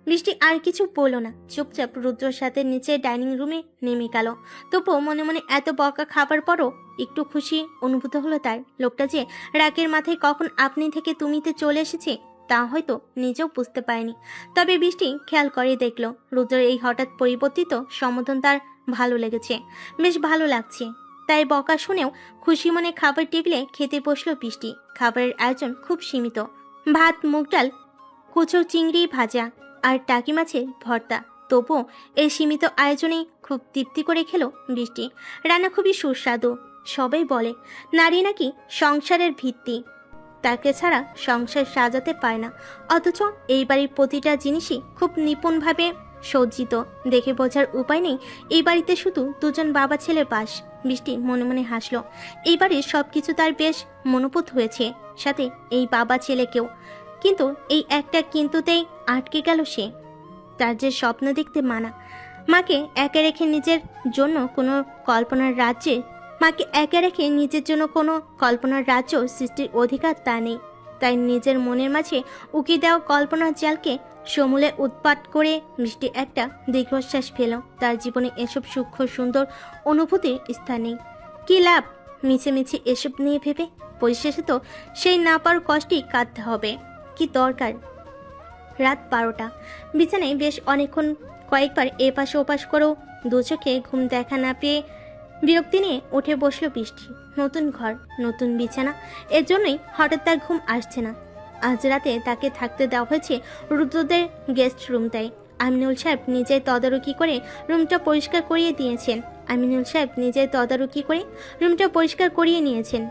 বৃষ্টি আর কিছু বলল না, চুপচাপ রুদ্রর সাথে নিচে ডাইনিং রুমে নেমে গেল। তবুও মনে মনে এত বকা খাবার পরও একটু খুশি অনুভূত হলো তার। লোকটা যে রাগের মাথায় কখন আপনি থেকে তুমিতে চলে এসেছে তা হয়তো নিজেও বুঝতে পারেনি। তবে বৃষ্টি খেয়াল করে দেখলো রুদ্রের এই হঠাৎ পরিবর্তিত সম্বোধন তার ভালো লেগেছে, বেশ ভালো লাগছে। তাই বকা শুনেও খুশি মনে খাবার টেবিলে খেতে বসলো বৃষ্টি। খাবারের আয়োজন খুব সীমিত, ভাত, মুগ ডাল, কুচো চিংড়ি ভাজা আর টাকি মাছের ভর্তা। তবুও এই সীমিত আয়োজনেই খুব তৃপ্তি করে খেলো বৃষ্টি। রান্না খুবই সুস্বাদু। সবাই বলে নারী নাকি সংসারের ভিত্তি, তাকে ছাড়া সংসার সাজাতে পায় না। অথচ এই বাড়ির প্রতিটা জিনিসই খুব নিপুণভাবে সজ্জিত। দেখে বোঝার উপায় নেই এই বাড়িতে শুধু দুজন বাবা ছেলের বাস। বৃষ্টি মনে মনে হাসলো। এই বাড়ির সবকিছু তার বেশ মনোপুত হয়েছে, সাথে এই বাবা ছেলেকেও। কিন্তু এই একটা কিন্তুতেই আটকে গেল সে। তার যে স্বপ্ন দেখতে মানা, মাকে একা রেখে নিজের জন্য কোনো কল্পনার রাজ্য সৃষ্টির অধিকার তা নেই। তাই নিজের মনের মাঝে উকি দেওয়া কল্পনার জালকে সমূলে উৎপাট করে বৃষ্টি একটা দীর্ঘশ্বাস ফেল। তার জীবনে এসব সূক্ষ্ম সুন্দর অনুভূতির স্থান নেই। কি লাভ মিছে মিছে এসব নিয়ে ভেবে? পরিশেষে তো সেই না পাওয়ার কষ্টেই কাটতে হবে। কি দরকার রাত 12টা। বিছানায় বেশ অনেকক্ষণ কয়েকবার এপাশ ওপাশ করেও দু চোখে ঘুম দেখা না পেয়ে বিরক্তি নিয়ে উঠে বসলো বৃষ্টি। নতুন ঘর, নতুন বিছানা, এর জন্যই হঠাৎ তার ঘুম আসছে না। আজ রাতে তাকে থাকতে দেওয়া হয়েছে রুদ্রদের গেস্ট রুমটাই। আমিনুল সাহেব নিজেই তদারকি করে রুমটা পরিষ্কার করিয়ে দিয়েছেন।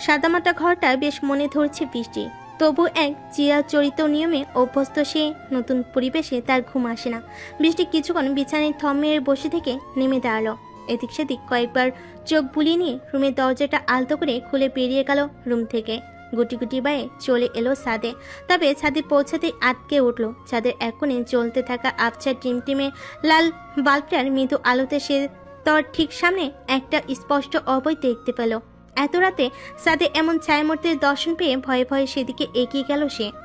সাদামাটা ঘরটা বেশ মনে ধরছে বৃষ্টি। তবু এক চিরাচরিত নিয়মে অভ্যস্ত সে নতুন পরিবেশে তার ঘুম আসে না। বৃষ্টি কিছুক্ষণ বিছানায় থম মেরে বসে থেকে নেমে দাঁড়ালো। এদিক সেদিক কয়েকবার চোখ বুলিয়ে নিয়ে রুমের দরজাটা আলতো করে খুলে বেরিয়ে গেল রুম থেকে। গুটি গুটি বায়ে চলে এলো ছাদে। তবে ছাদে পৌঁছাতেই আটকে উঠল। ছাদের এক কোণে জ্বলতে থাকা আবছা টিমটিমে লাল বাল্বটার মৃদু আলোতে সে তার ঠিক সামনে একটা স্পষ্ট অবয়ব দেখতে পেল। এত রাতে ছাদে এমন ছায়ামূর্তির দর্শন পেয়ে ভয়ে ভয়ে সেদিকে এগিয়ে গেল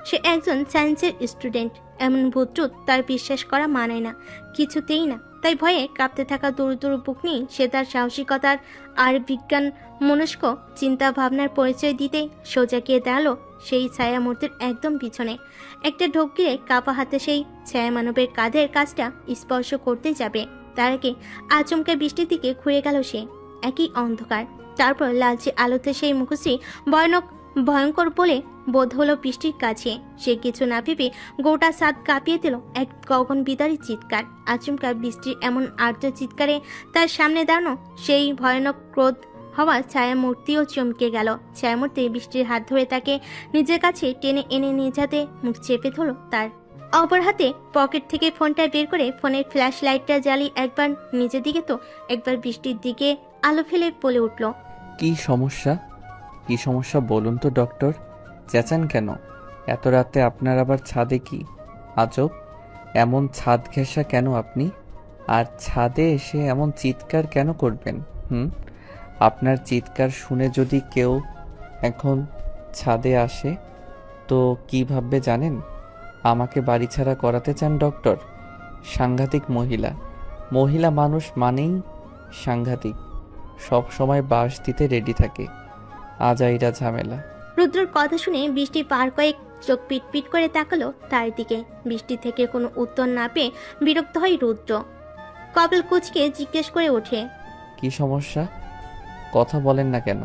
সে একজন সায়েন্সের স্টুডেন্ট। এমন ভূতটুত তার বিশ্বাস করা মানায় না, কিছুতেই না। তাই ভয়ে কাঁপতে থাকা দূর বুক নিয়ে সে তার সাহসিকতার আর বিজ্ঞান মনস্ক চিন্তা ভাবনার পরিচয় দিতেই সোজা গিয়ে দাঁড়ালো সেই ছায়ামূর্তির একদম পিছনে। একটা ঢোক গিয়ে কাপা হাতে সেই ছায়া মানবের কাঁধের কাজটা স্পর্শ করতে যাবে, তার আগে আচমকা বৃষ্টির দিকে ঘুরে গেল সে। একই অন্ধকার, তারপর লালচে আলোতে সেই মুখশ্রী ভয়ঙ্কর বলে বোধ হলো বৃষ্টির কাছে। সে কিছু না ভেবে গোটা ছাদ কাঁপিয়ে দিল এক গগন বিদারী চিৎকার। আচমকা বৃষ্টির এমন আর্দ্র চিৎকারে তার সামনে দাঁড়ানো সেই ভয়ানক ক্রোধ হওয়া ছায়ামূর্তিও চমকে গেল। ছায়ামূর্তি বৃষ্টির হাত ধরে তাকে নিজের কাছে টেনে এনে নিয়ে যেতে মুখ চেপে ধরল তার। অপর হাতে পকেট থেকে ফোনটা বের করে ফোনের ফ্ল্যাশ লাইটটা জ্বালিয়ে একবার নিজের দিকে তো একবার বৃষ্টির দিকে আলো ফেলে বলে উঠল, কি সমস্যা বলুন তো ডক্টর? চেঁচান কেন? এত রাতে আপনার আবার ছাদে কি আজব? এমন ছাদ ঘেঁষা কেন আপনি? আর ছাদে এসে এমন চিৎকার কেন করবেন? আপনার চিৎকার শুনে যদি কেউ এখন ছাদে আসে তো কি ভাববে জানেন? আমাকে বাড়ি ছাড়া করাতে চান ডক্টর? সাংঘাতিক মহিলা মানুষ মানেই সাংঘাতিক, সব সময় বাঁশ দিতে রেডি থাকে, আজাইরা ঝামেলা। রুদ্রর কথা শুনে বৃষ্টি পার কয়েক চোখ পিটপিট করে তাকালো তার দিকে। বৃষ্টি থেকে কোনো উত্তর না পেয়ে বিরক্ত হয় রুদ্র। কপাল কুঁচকে জিজ্ঞেস করে ওঠে, কি সমস্যা? কথা বলেন না কেন?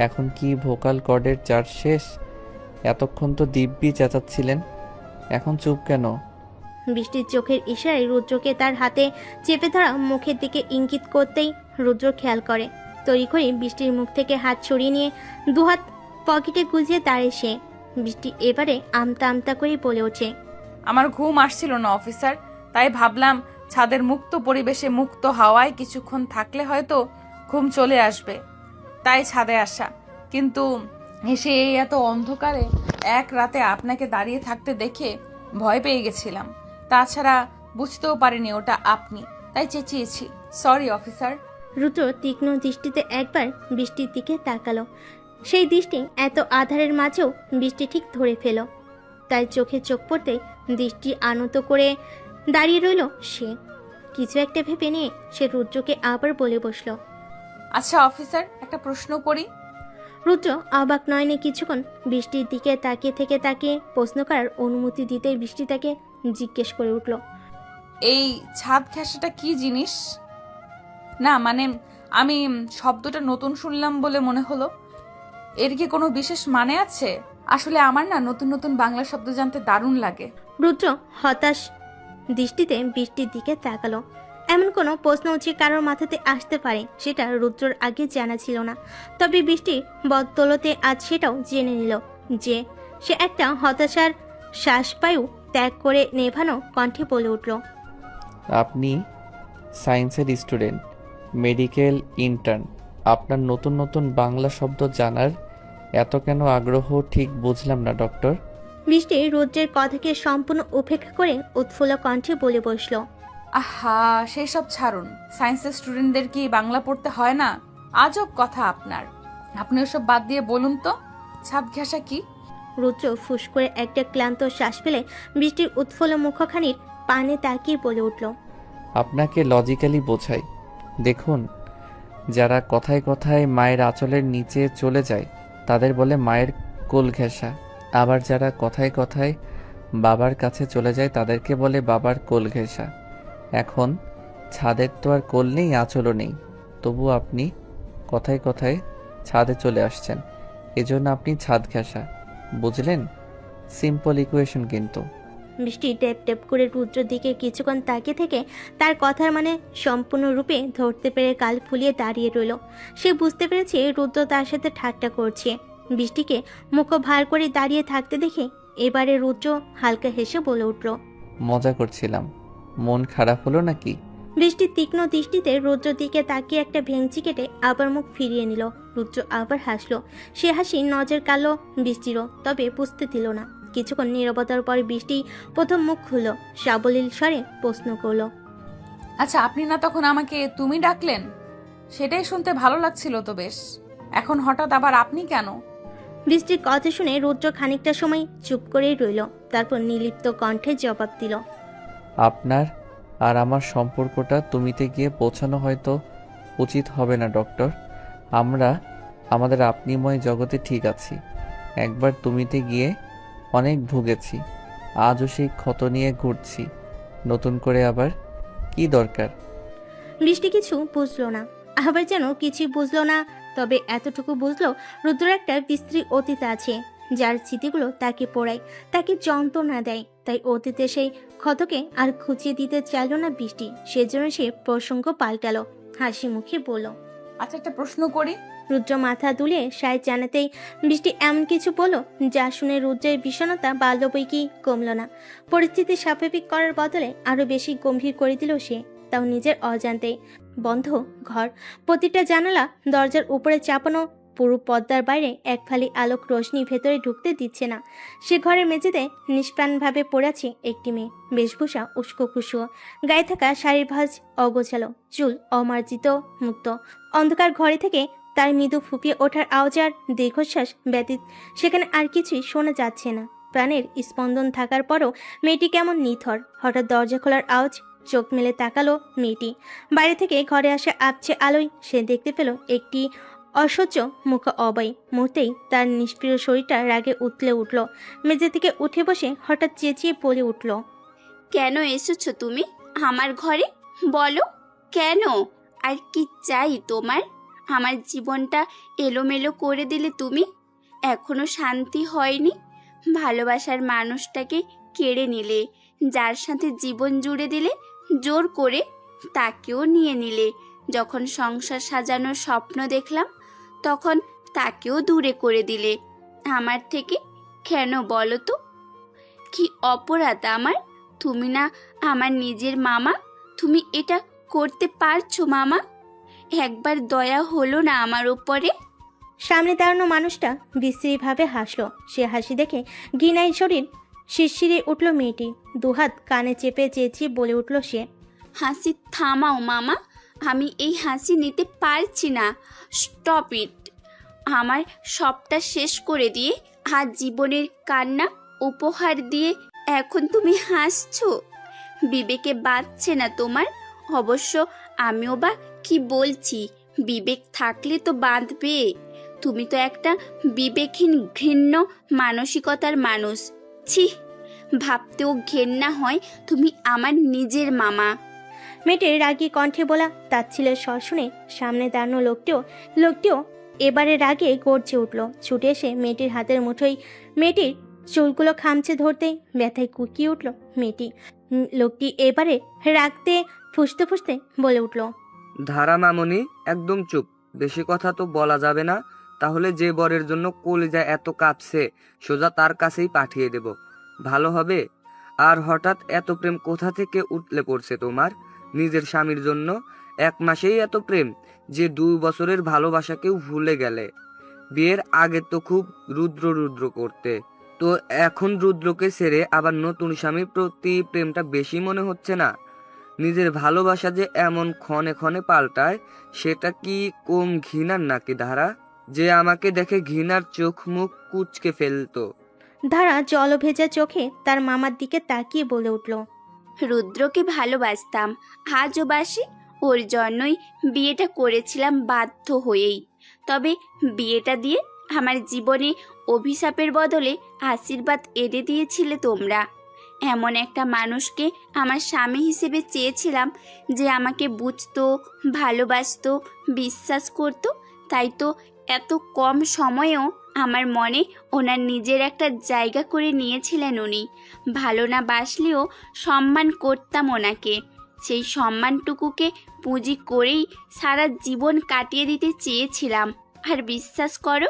এখন কি ভোকাল কর্ডের চার্জ শেষ? এতক্ষণ তো দিব্যি চেঁচাচ্ছিলেন, এখন চুপ কেন? বৃষ্টির চোখের ইশারায় রুদ্রকে তার হাতে চেপে ধরা মুখের দিকে ইঙ্গিত করতেই রুদ্র খেয়াল করে। তড়ি করে বৃষ্টির মুখ থেকে হাত সরিয়ে নিয়ে দুহাত পকেটে গুজিয়ে দাঁড়িয়ে সে। বৃষ্টি এবারে আমতা আমতা করে বলে ওঠে, আমার ঘুম আসছিল না অফিসার, তাই ভাবলাম ছাদের মুক্ত পরিবেশে মুক্ত হাওয়ায় কিছুক্ষণ থাকলে হয়তো ঘুম চলে আসবে, তাই ছাদে আসা। কিন্তু এসে এই এত অন্ধকারে এক রাতে আপনাকে দাঁড়িয়ে থাকতে দেখে ভয় পেয়ে গেছিলাম। তাছাড়া বুঝতেও পারিনি ওটা আপনি, তাই চেঁচিয়েছি। Sorry officer. রুদ্র তীক্ষ্ণ দৃষ্টিতে একবার বৃষ্টির দিকে তাকালো। সেই দৃষ্টি এত আধারের মাঝেও বৃষ্টি ঠিক ধরে ফেল। তাই চোখে চোখ পড়তেই দৃষ্টি আনত করে দাঁড়িয়ে রইল সে। কিছু একটা ভেবে নিয়ে সে রুদ্রকে আবার বলে বসল, আচ্ছা অফিসার, একটা প্রশ্ন করি? রুদ্র অবাক নয়নে কিছুক্ষণ বৃষ্টির দিকে তাকিয়ে থেকে তাকে প্রশ্ন করার অনুমতি দিতেই বৃষ্টি তাকে জিজ্ঞেস করে উঠল, এই ছাদ ঘেঁষাটা কি জিনিস? না মানে আমি শব্দটা নতুন শুনলাম বলে মনে হলো। এর কি কোনো বিশেষ মানে আছে? আসলে আমার না নতুন নতুন বাংলা শব্দ জানতে দারুণ লাগে। রুদ্র হতাশ দৃষ্টিতে বৃষ্টির দিকে তাকালো। এমন কোনো প্রশ্ন যে কারোর মাথাতে আসতে পারে সেটা রুদ্রর আগে জানা ছিল না। তবে বৃষ্টির বদৌলতে আজ সেটাও জেনে নিল যে সে একটা হতাশার শ্বাসবায়ু ত্যাগ করে নেভানো কণ্ঠে বলে উঠল, আপনি সায়েন্সের স্টুডেন্ট, মেডিকেল ইন্টার্ন, আপনার নতুন নতুন বাংলা শব্দ জানার এত কেন আগ্রহ ঠিক বুঝলাম না ডক্টর। বৃষ্টি রুদ্রের কথাকে সম্পূর্ণ উপেক্ষা করে উৎফুল্ল কণ্ঠে বলে বসল, আহা সেই সব ছাড়ুন, সায়েন্সের স্টুডেন্টদের কি বাংলা পড়তে হয় না? আজব কথা আপনার। আপনি ওসব বাদ দিয়ে বলুন তো ছাদ ঘেঁষা কি? রুদ্র ফুস করে একটা ক্লান্ত শ্বাস ফেলে বৃষ্টির উৎফুল্ল মুখখানির পানে তাকিয়ে বলে উঠল, আপনাকে লজিক্যালি বোঝাই। দেখুন, যারা কথায় কথায় মায়ের আঁচলের নিচে চলে যায় তাদের বলে মায়ের কোল ঘেঁষা। আবার যারা কথায় কথায় বাবার কাছে চলে যায়, তাদেরকে বলে বাবার কোল ঘেঁষা। এখন ছাদের তো আর কোল নেই, আঁচলও নেই, তবু আপনি কথায় কথায় ছাদে চলে আসছেন, এজন্য আপনি ছাদ ঘেঁষা। বুঝলেন? সিম্পল ইকুয়েশন কিন্তু। বৃষ্টি টেপ টেপ করে রুদ্রর দিকে কিছুক্ষণ তাকিয়ে থেকে তার কথার মানে সম্পূর্ণরূপে ধরতে পেরে গাল ফুলিয়ে দাঁড়িয়ে রইল। সে বুঝতে পেরেছে রুদ্র তার সাথে ঠাট্টা করছে। বৃষ্টিকে মুখ ভার করে দাঁড়িয়ে থাকতে দেখে এবারে রুদ্র হালকা হেসে বলে উঠল। মজা করছিলাম, মন খারাপ হলো নাকি? বৃষ্টি তীক্ষ্ণ দৃষ্টিতে রুদ্রর দিকে তাকিয়ে একটা ভেঙচি কেটে আবার মুখ ফিরিয়ে নিল। রুদ্র আবার হাসলো। সে হাসি নজর কালো বৃষ্টিরও, তবে বুঝতে দিল না। কিছুক্ষণ নীরবতার পর বৃষ্টি প্রথম মুখ খুলল, সাবলীল স্বরে প্রশ্ন করলো। আচ্ছা, আপনি না তখন আমাকে তুমি ডাকলেন? সেটাই শুনতে ভালো লাগছিল তো বেশ। এখন হঠাৎ আবার আপনি কেন? বৃষ্টির কথা শুনে রুদ্র খানিকটা সময় চুপ করেই রইল, তারপর নির্লিপ্ত কণ্ঠে জবাব দিল। আপনার আর আমার সম্পর্কটা তুমিতে গিয়ে পৌঁছানো হয়তো উচিত হবে না ডক্টর। আমরা আমাদের আপনিময় জগতে ঠিক আছি। একবার তুমিতে গিয়ে অনেক ভুগেছি, আজও সেই ক্ষত নিয়ে ঘুরছি নতুন করে। আবার কি দরকার? বৃষ্টি কিছু বুঝলো না, আবার যেন কিছুই বুঝলো না। তবে এতটুকু বুঝলো রুদ্রের একটা বিস্তৃত অতীত আছে, যার স্মৃতিগুলো তাকে পোড়ায়, তাকে যন্ত্রণা দেয়। তাই অতীতে সেই ক্ষতকে আর খুঁচিয়ে দিতে চাইল না বৃষ্টি। সেজন্য সে প্রসঙ্গ পাল্টালো, হাসি মুখে বলল। আচ্ছা, একটা প্রশ্ন করি। রুদ্র মাথা দুলিয়ে সায় জানাতেই বৃষ্টি এমন কিছু বলল যা শুনে রুদ্রের বিষণ্ণতা বাড়ল বই কি কমল না। পরিস্থিতি স্বাভাবিক করার বদলে আরো বেশি গম্ভীর করে দিল সে, তাও নিজের অজান্তে। বন্ধ ঘর, প্রতিটা জানালা দরজার উপরে চাপানো, পুরো পর্দার বাইরে এক ফালি আলোক রোশনি ভেতরে ঢুকতে দিচ্ছে না। সে ঘরের মেঝেতে নিষ্প্রাণভাবে পড়েছে একটি মেয়ে, বেশভূষা উস্কো খুস্কো, গায়ে থাকা শাড়ির ভাঁজ অগোছালো, চুল অমার্জিত, মুক্ত। অন্ধকার ঘরে থেকে তার মৃদু ফুপিয়ে ওঠার আওয়াজ আর দীর্ঘশ্বাস ব্যতীত সেখানে আর কিছুই শোনা যাচ্ছে না। প্রাণের স্পন্দন থাকার পরও মেয়েটি কেমন নিথর। হঠাৎ দরজা খোলার আওয়াজ, চোখ মেলে তাকালো মেয়েটি। বাইরে থেকে ঘরে আসা আবছে আলোয় সে দেখতে পেল একটি অসহ্য মুখ অবয়। মুহূর্তেই তার নিষ্প্রিয় শরীরটা রাগে উতলে উঠল। মেঝে থেকে উঠে বসে হঠাৎ চেঁচিয়ে বলে উঠল। কেন এসেছো তুমি আমার ঘরে? বলো কেন? আর কি চাই তোমার? আমার জীবনটা এলোমেলো করে দিলে তুমি। এখনো শান্তি হয়নি। ভালোবাসার মানুষটাকে কেড়ে নিলে, যার সাথে জীবন জুড়ে দিলে, জোর করে তাকেও নিয়ে নিলে। যখন সংসার সাজানোর স্বপ্ন দেখলাম, তখন তাকেও দূরে করে দিলে আমার থেকে। কেন বলো তো? কি অপরাধ আমার? তুমি না আমার নিজের মামা? তুমি এটা করতে পারছো মামা? একবার দয়া হলো না আমার উপরে? সামনে দাঁড়ানো মানুষটা বিশ্রীভাবে হাসলো। সে হাসি দেখে ঘৃণায় শরীর শিরশিরে উঠল মেয়েটি। দুহাত কানে চেপে চেঁচিয়ে বলে উঠল সে। হাসি থামাও মামা, আমি এই হাসি নিতে পারছি না। Stop it. আমার সবটা শেষ করে দিয়ে, আজ জীবনের কান্না উপহার দিয়ে এখন তুমি হাসছো। বিবেকে বাঁধছে না তোমার? অবশ্য আমিও বা কি বলছি, বিবেক থাকলে তো বাঁধবে। তুমি তো একটা বিবেকহীন ঘৃণ্য মানসিকতার মানুষ। ছি, ভাবতেও ঘেন্না হয় তুমি আমার নিজের মামা। মেয়েটির রাগী কণ্ঠে বলা তাচ্ছিলের স্বর শুনে সামনে দাঁড়ানো লোকটিও এবারে রাগে গর্জে উঠল। ছুটে এসে মেয়েটির হাতের মুঠোয় মেয়েটির চুলগুলো খামচে ধরতে ব্যথায় কুকিয়ে উঠল মেয়েটি। লোকটি এবারে রাগতে ফুঁসতে ফুঁসতে বলে উঠল। ধারা মামনি, একদম চুপ। বেশি কথা তো বলা যাবে না, তাহলে যে বরের জন্য কলিজা এত কাঁপছে সোজা তার কাছেই পাঠিয়ে দেব, ভালো হবে? আর হঠাৎ এত প্রেম কোথা থেকে উঠলে পড়ছে তোমার নিজের স্বামীর জন্য? 1 মাসেই এত প্রেম যে 2 বছরের ভালোবাসাকেও ভুলে গেলে। বিয়ের আগে তো খুব রুদ্র রুদ্র করতে, তো এখন রুদ্রকে ছেড়ে আবার নতুন স্বামীর প্রতি প্রেমটা বেশি মনে হচ্ছে না? নিজের ভালোবাসা যে এমন ক্ষণে ক্ষণে পাল্টায়, সেটা কি কম ঘৃণার নাকি ধারা? যে আমাকে দেখে ঘৃণার চোখ মুখ কুঁচকে ফেলতো। ধারা জলভেজা চোখে তার মামার দিকে তাকিয়ে বলে উঠল। রুদ্রকে ভালোবাসতাম, আজও বাসি। ওর জন্যই বিয়েটা করেছিলাম বাধ্য হয়েই। তবে বিয়েটা দিয়ে আমার জীবনে অভিশাপের বদলে আশীর্বাদ এনে দিয়েছিলে তোমরা। এমন একটা মানুষকে আমার স্বামী হিসেবে চেয়েছিলাম যে আমাকে বুঝতো, ভালোবাসতো, বিশ্বাস করতো। তাই তো এত কম সময়েও আমার মনে ওনার নিজের একটা জায়গা করে নিয়েছিলেন উনি। ভালো না বাসলেও সম্মান করতাম ওনাকে। সেই সম্মানটুকুকে পুঁজি করেই সারা জীবন কাটিয়ে দিতে চেয়েছিলাম। আর বিশ্বাস করো,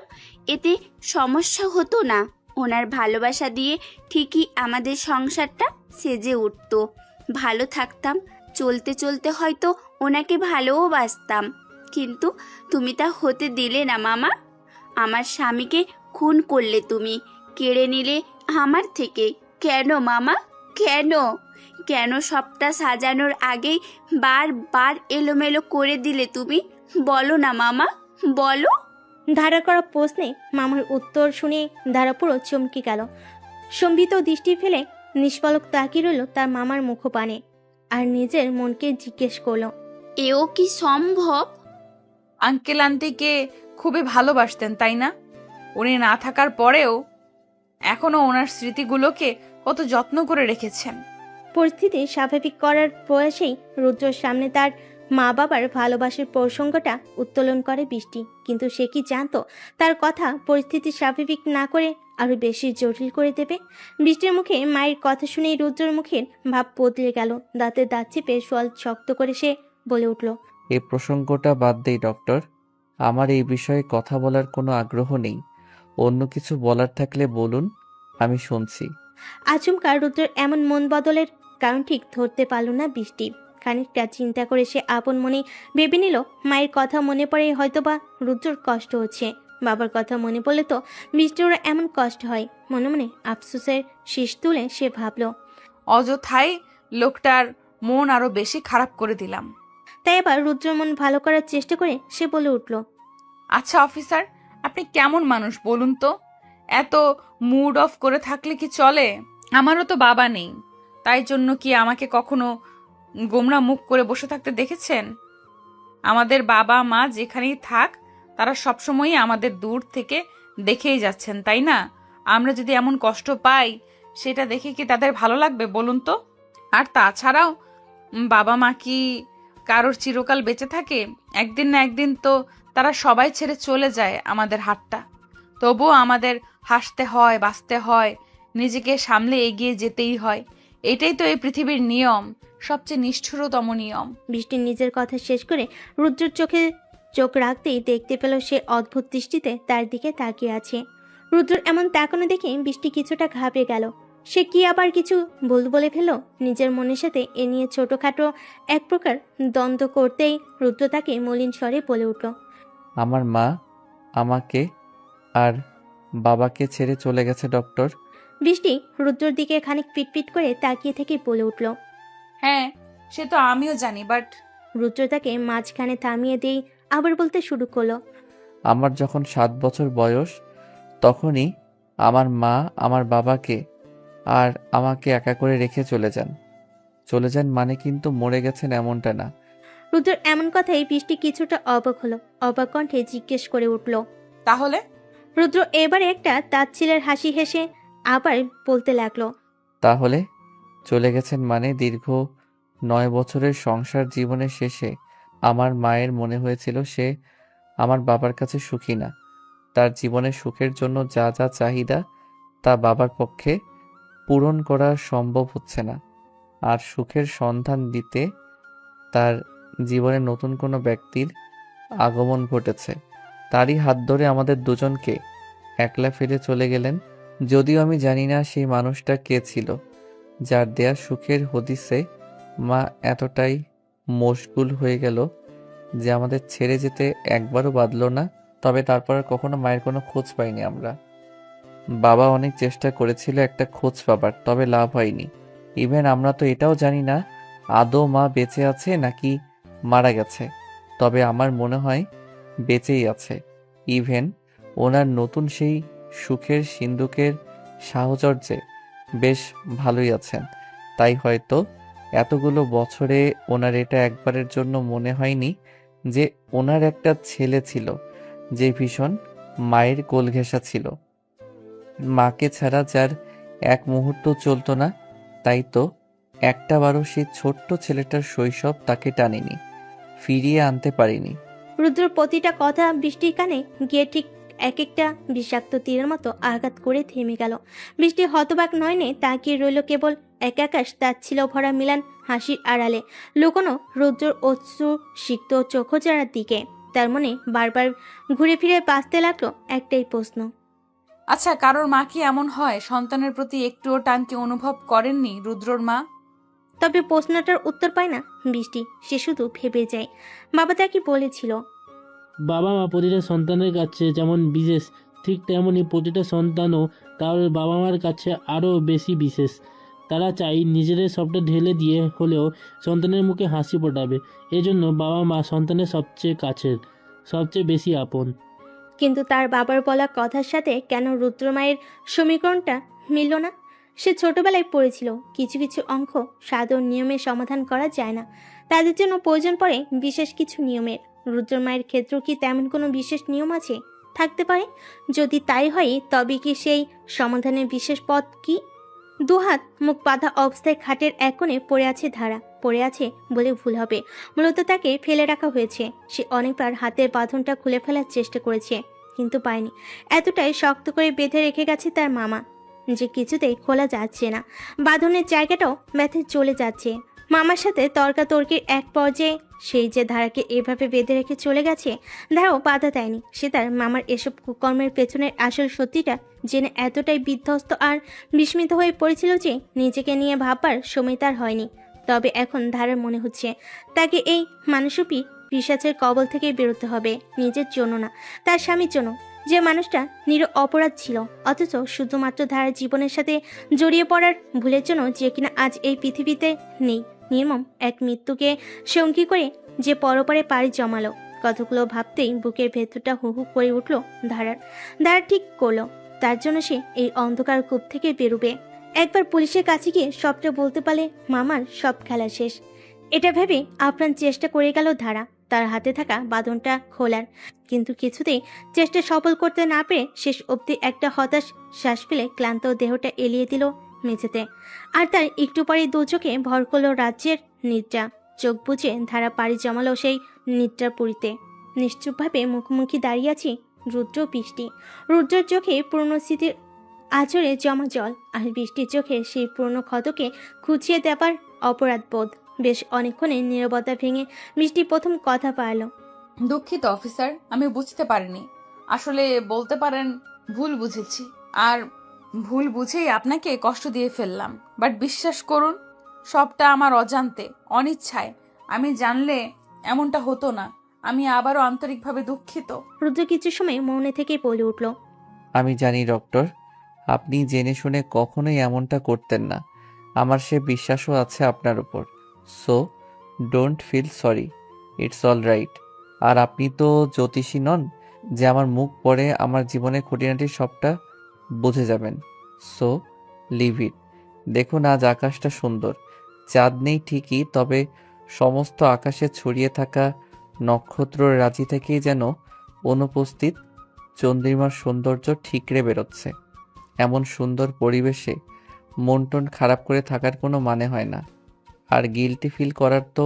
এতে সমস্যা হতো না। ওনার ভালোবাসা দিয়ে ঠিকই আমাদের সংসারটা সেজে উঠতো, ভালো থাকতাম। চলতে চলতে হয়তো ওনাকে ভালোও বাসতাম। কিন্তু তুমি তা হতে দিলে না মামা। আমার স্বামীকে খুন করলে তুমি, কেড়ে নিলে আমার থেকে। কেন মামা, কেন? কেন সবটা সাজানোর আগেই বারবার এলোমেলো করে দিলে তুমি? বলো না মামা, বলো। ধারা করা প্রশ্নে মামার উত্তর শুনে ধারা পুরো চমকে গেল। সম্বিত দৃষ্টি ফেলে নিষ্পলক তাকিয়ে রইল তার মামার মুখপানে, আর নিজের মনকে জিজ্ঞেস করলো, এও কি সম্ভব? আঙ্কেল আন্টিকে খুবই ভালোবাসতেন তাই না? উনি না থাকার পরেও এখনো ওনার স্মৃতিগুলোকে কত যত্ন করে রেখেছেন। পরিস্থিতি স্বাভাবিক করার প্রয়াসেই রুদ্রর সামনে তার মা বাবার ভালোবাসার প্রসঙ্গটা উত্তোলন করে বৃষ্টি। কিন্তু সে কি জানতো তার কথা পরিস্থিতি স্বাভাবিক না করে আরো বেশি জটিল করে দেবে। বৃষ্টির মুখে মায়ের কথা শুনেই রুদ্রর মুখের ভাব বদলে গেল। দাঁতে দাঁত চেপে সোয়াল শক্ত করে সে বলে উঠল, এই প্রসঙ্গটা বাদ দেই ডক্টর। আমার এই বিষয়ে কথা বলার কোনো আগ্রহ নেই। অন্য কিছু বলার থাকলে বলুন, আমি শুনছি। আচমকা রুদ্রর এমন মন বদলের কারণ ঠিক ধরতে পারল না বৃষ্টি। খানিকটা চিন্তা করে সে আপন মনেই ভেবে নিল, মায়ের কথা মনে পড়ে হয়তোবা রুদ্রর কষ্ট হচ্ছে। বাবার কথা মনে পড়লে তো বৃষ্টির এমন কষ্ট হয়। মনে মনে আফসোসের শীষ তুলে সে ভাবল, অযথাই লোকটার মন আরো বেশি খারাপ করে দিলাম। তাই এবার রুদ্রর মন ভালো করার চেষ্টা করে সে বলে উঠল, আচ্ছা অফিসার, আপনি কেমন মানুষ বলুন তো? এত মুড অফ করে থাকলে কি চলে? আমারও তো বাবা নেই, তাই জন্য কি আমাকে কখনো গোমরা মুখ করে বসে থাকতে দেখেছেন? আমাদের বাবা মা যেখানেই থাক, তারা সবসময়ই আমাদের দূর থেকে দেখেই যাচ্ছেন, তাই না? আমরা যদি এমন কষ্ট পাই, সেটা দেখে কি তাদের ভালো লাগবে বলুন তো? আর তাছাড়াও বাবা মা কি কারোর চিরকাল বেঁচে থাকে? একদিন না একদিন তো তারা সবাই ছেড়ে চলে যায় আমাদের হাতটা। তবুও আমাদের হাসতে হয়, বাঁচতে হয়, নিজেকে সামলে এগিয়ে যেতেই হয়। এটাই তো এই পৃথিবীর নিয়ম, সবচেয়ে নিষ্ঠুরতম নিয়ম। বৃষ্টি নিজের কথা শেষ করে রুদ্রর চোখে চোখ রাখতেই দেখতে পেল সে অদ্ভুত দৃষ্টিতে তার দিকে তাকিয়ে আছে। রুদ্রর এমন তাকানো দেখে বৃষ্টি কিছুটা ঘাবড়ে গেল। সে কি আবার কিছু ভুল বলে ফেলল? নিজের মনের সাথে এ নিয়ে ছোটখাটো এক প্রকার দ্বন্দ্ব করতেই রুদ্র তাকে মলিন স্বরে বলে উঠল, আমার মা আমাকে আর বাবাকে ছেড়ে চলে গেছে ডক্টর। বৃষ্টি রুদ্রর দিকে খানিক পিটপিট করে তাকিয়ে থেকে বলে উঠল। হ্যাঁ, সে তো আমিও জানি, বাট রুদ্র তাকে মাঝখানে থামিয়ে দিয়ে আবার বলতে শুরু করলো, আমার যখন 7 বছর বয়স, তখনই আমার মা আমার বাবাকে আর আমাকে একা করে রেখে চলে যান। চলে যান মানে কিন্তু মরে গেছেন এমনটা না। রুদ্রর এমন কথাই বৃষ্টি কিছুটা অবাক হলো। অবাক কণ্ঠে জিজ্ঞেস করে উঠল। তাহলে? রুদ্র এবারে একটা তাচ্ছিলের হাসি হেসে আবার বলতে লাগলো, তাহলে চলে গেছেন মানে দীর্ঘ 9 বছরের সংসার জীবনের শেষে আমার মায়ের মনে হয়েছিল সে আমার বাবার কাছে সুখী না। তার জীবনের সুখের জন্য যা যা চাহিদা তা বাবার পক্ষে পূরণ করা সম্ভব হচ্ছে না। আর সুখের সন্ধান দিতে তার জীবনে নতুন কোনো ব্যক্তির আগমন ঘটেছে। তারই হাত ধরে আমাদের দুজনকে একলা ফেলে চলে গেলেন। যদিও আমি জানি না সেই মানুষটা কে ছিল, যার দেয়া সুখের হদিসে মা এতটাই মশগুল হয়ে গেল যে আমাদের ছেড়ে যেতে একবারও বাদল না। তবে তারপর আর কখনো মায়ের কোনো খোঁজ পাইনি আমরা। বাবা অনেক চেষ্টা করেছিল একটা খোঁজ পাবার, তবে লাভ হয়নি। ইভেন আমরা তো এটাও জানি না আদৌ মা বেঁচে আছে নাকি মারা গেছে। তবে আমার মনে হয় বেঁচেই আছে। ইভেন ওনার নতুন সেই সুখের সিন্দুকের সাহচর্যে বেশ ভালোই আছেন। তাই হয়তো এতগুলো বছরে ওনার এটা একবারের জন্য মনে হয়নি যে ওনার একটা ছেলে ছিল যে ভীষণ মায়ের কোল ঘেঁষা ছিল, মাকে ছাড়া যার এক মুহূর্ত চলতো না। তাই তো একটা বারও সেই ছোট্ট ছেলেটার শৈশব তাকে টানেনি, ফিরিয়ে আনতে পারিনি। রুদ্রর প্রতিটা কথা বৃষ্টির কানে গিয়ে ঠিক এক একটা বিষাক্ত তীরের মতো আঘাত করে থেমে গেল। বৃষ্টি হতবাক নয়নে তাকিয়ে রইল কেবল এক আকাশ তার ছিল ভরা মিলান হাসির আড়ালে লুকোনো রুদ্রর অশ্রু সিক্ত চোখজোড়ার দিকে। তার মনে বারবার ঘুরে ফিরে বাঁচতে লাগলো একটাই প্রশ্ন। আচ্ছা, কারোর মা কি এমন হয়? সন্তানের প্রতি একটুও টান কি অনুভব করেননি রুদ্রর মা? তবে প্রশ্নটার উত্তর পায় না বৃষ্টি। সে শুধু ভেবে যায় বাবা তাকে বলেছিল বাবা মা প্রতিটা সন্তানের কাছে যেমন বিশেষ, ঠিক তেমনই প্রতিটা সন্তানও তার বাবা মার কাছে আরও বেশি বিশেষ। তারা চাই নিজেদের সবটা ঢেলে দিয়ে হলেও সন্তানের মুখে হাসি ফোটাবে। এজন্য বাবা মা সন্তানের সবচেয়ে কাছের, সবচেয়ে বেশি আপন। কিন্তু তার বাবার বলা কথার সাথে কেন রুদ্রমায়ের সমীকরণটা মিলল না? সে ছোটবেলায় পড়েছিল কিছু কিছু অঙ্ক সাধারণ নিয়মে সমাধান করা যায় না, তাদের জন্য প্রয়োজন পড়ে বিশেষ কিছু নিয়মের। রুদ্রমায়ের ক্ষেত্রেও কি তেমন কোনো বিশেষ নিয়ম আছে? থাকতে পারে। যদি তাই হয় তবে কি সেই সমাধানের বিশেষ পথ কি? দুহাত মুখ বাঁধা অবস্থায় খাটের এক কোণে পড়ে আছে ধারা। পড়ে আছে বলে ভুল হবে, মূলত তাকে ফেলে রাখা হয়েছে। সে অনেকবার হাতের বাঁধনটা খুলে ফেলার চেষ্টা করেছে, কিন্তু পায়নি। এতটাই শক্ত করে বেঁধে রেখে গেছে তার মামা যে কিছুতেই খোলা যাচ্ছে না। বাঁধনের জায়গাটাও ব্যথে চলে যাচ্ছে। মামার সাথে তর্কাতর্কির এক পর্যায়ে সেই যে ধারাকে এভাবে বেঁধে রেখে চলে গেছে, ধারাও বাধা দেয়নি। সে তার মামার এসব কুকর্মের পেছনের আসল সত্যিটা জেনে এতটাই বিধ্বস্ত আর বিস্মিত হয়ে পড়েছিল যে নিজেকে নিয়ে ভাববার সময় তার হয়নি। তবে এখন ধারার মনে হচ্ছে তাকে এই মানুষরূপী পিশাচের কবল থেকে বেরোতে হবে, নিজের জন্য না, তার স্বামীর জন্য। যে মানুষটা নির অপরাধ ছিল, অথচ শুধুমাত্র ধারার জীবনের সাথে জড়িয়ে পড়ার ভুলের জন্য যে কিনা আজ এই পৃথিবীতে নেই। নির্মম এক মৃত্যুকে সঙ্গী করে যে পরপরে পাড়ি জমালো। কতগুলো ভাবতেই বুকের ভেতরটা হু হু করে উঠল ধারার। ধারা ঠিক করলো তার জন্য সে এই অন্ধকার কূপ থেকে বেরোবে। একবার পুলিশের কাছে গিয়ে সবটা বলতে পারলে মামার সব খেলা শেষ। এটা ভেবে আপ্রাণ চেষ্টা করে গেল ধারা তার হাতে থাকা বাঁধনটা খোলার, কিন্তু কিছুতেই চেষ্টা সফল করতে না পেরে শেষ অবধি একটা হতাশ শ্বাস ফেলে ক্লান্ত দেহটা এলিয়ে দিল মেঝেতে। আর তার একটু পরে দু চোখে ভর করল রাজ্যের নিদ্রা। চোখ বুজে ধারা পাড়ি জমালো সেই নিদ্রার পুরীতে। নিশ্চুপভাবে মুখোমুখি দাঁড়িয়ে আছি রুদ্র বৃষ্টি। রুদ্রের চোখে পুরনো স্মৃতির আচরে জমা জল, আর বৃষ্টির চোখে সেই পুরনো ক্ষতকে খুঁচিয়ে দেবার অপরাধ বোধ। বেশ অনেকক্ষণে নীরবতা ভেঙে বৃষ্টি প্রথম কথা পারল। দুঃখিত অফিসার, আমি বুঝতে পারিনি। আসলে বলতে পারেন ভুল বুঝেছি, আর ভুল বুঝেই আপনাকে কষ্ট দিয়ে ফেললাম। বাট বিশ্বাস করুন, সবটা আমার অজান্তে, অনিচ্ছায়। আমি জানলে এমনটা হতো না। আমি আবারও আন্তরিকভাবে দুঃখিত। রুদ্র কিছু সময় মৌনে থেকে বলে উঠল, আমি জানি ডক্টর, আপনি জেনে শুনে কখনোই এমনটা করতেন না। আমার সে বিশ্বাসও আছে আপনার উপর। So don't feel sorry, it's all right. আর আপনি তো জ্যোতিষী নন যে আমার মুখ পড়ে আমার জীবনের খুঁটিনাটি সবটা বুঝে যাবেন। So leave it. দেখুন আজ আকাশটা সুন্দর, চাঁদ নেই ঠিকই, তবে সমস্ত আকাশে ছড়িয়ে থাকা নক্ষত্র রাজি থেকেই যেন অনুপস্থিত চন্দ্রিমার সৌন্দর্য ঠিকরে বেরোচ্ছে। এমন সুন্দর পরিবেশে মন টন খারাপ করে থাকার কোনো মানে হয় না, আর গিল্টি ফিল করার তো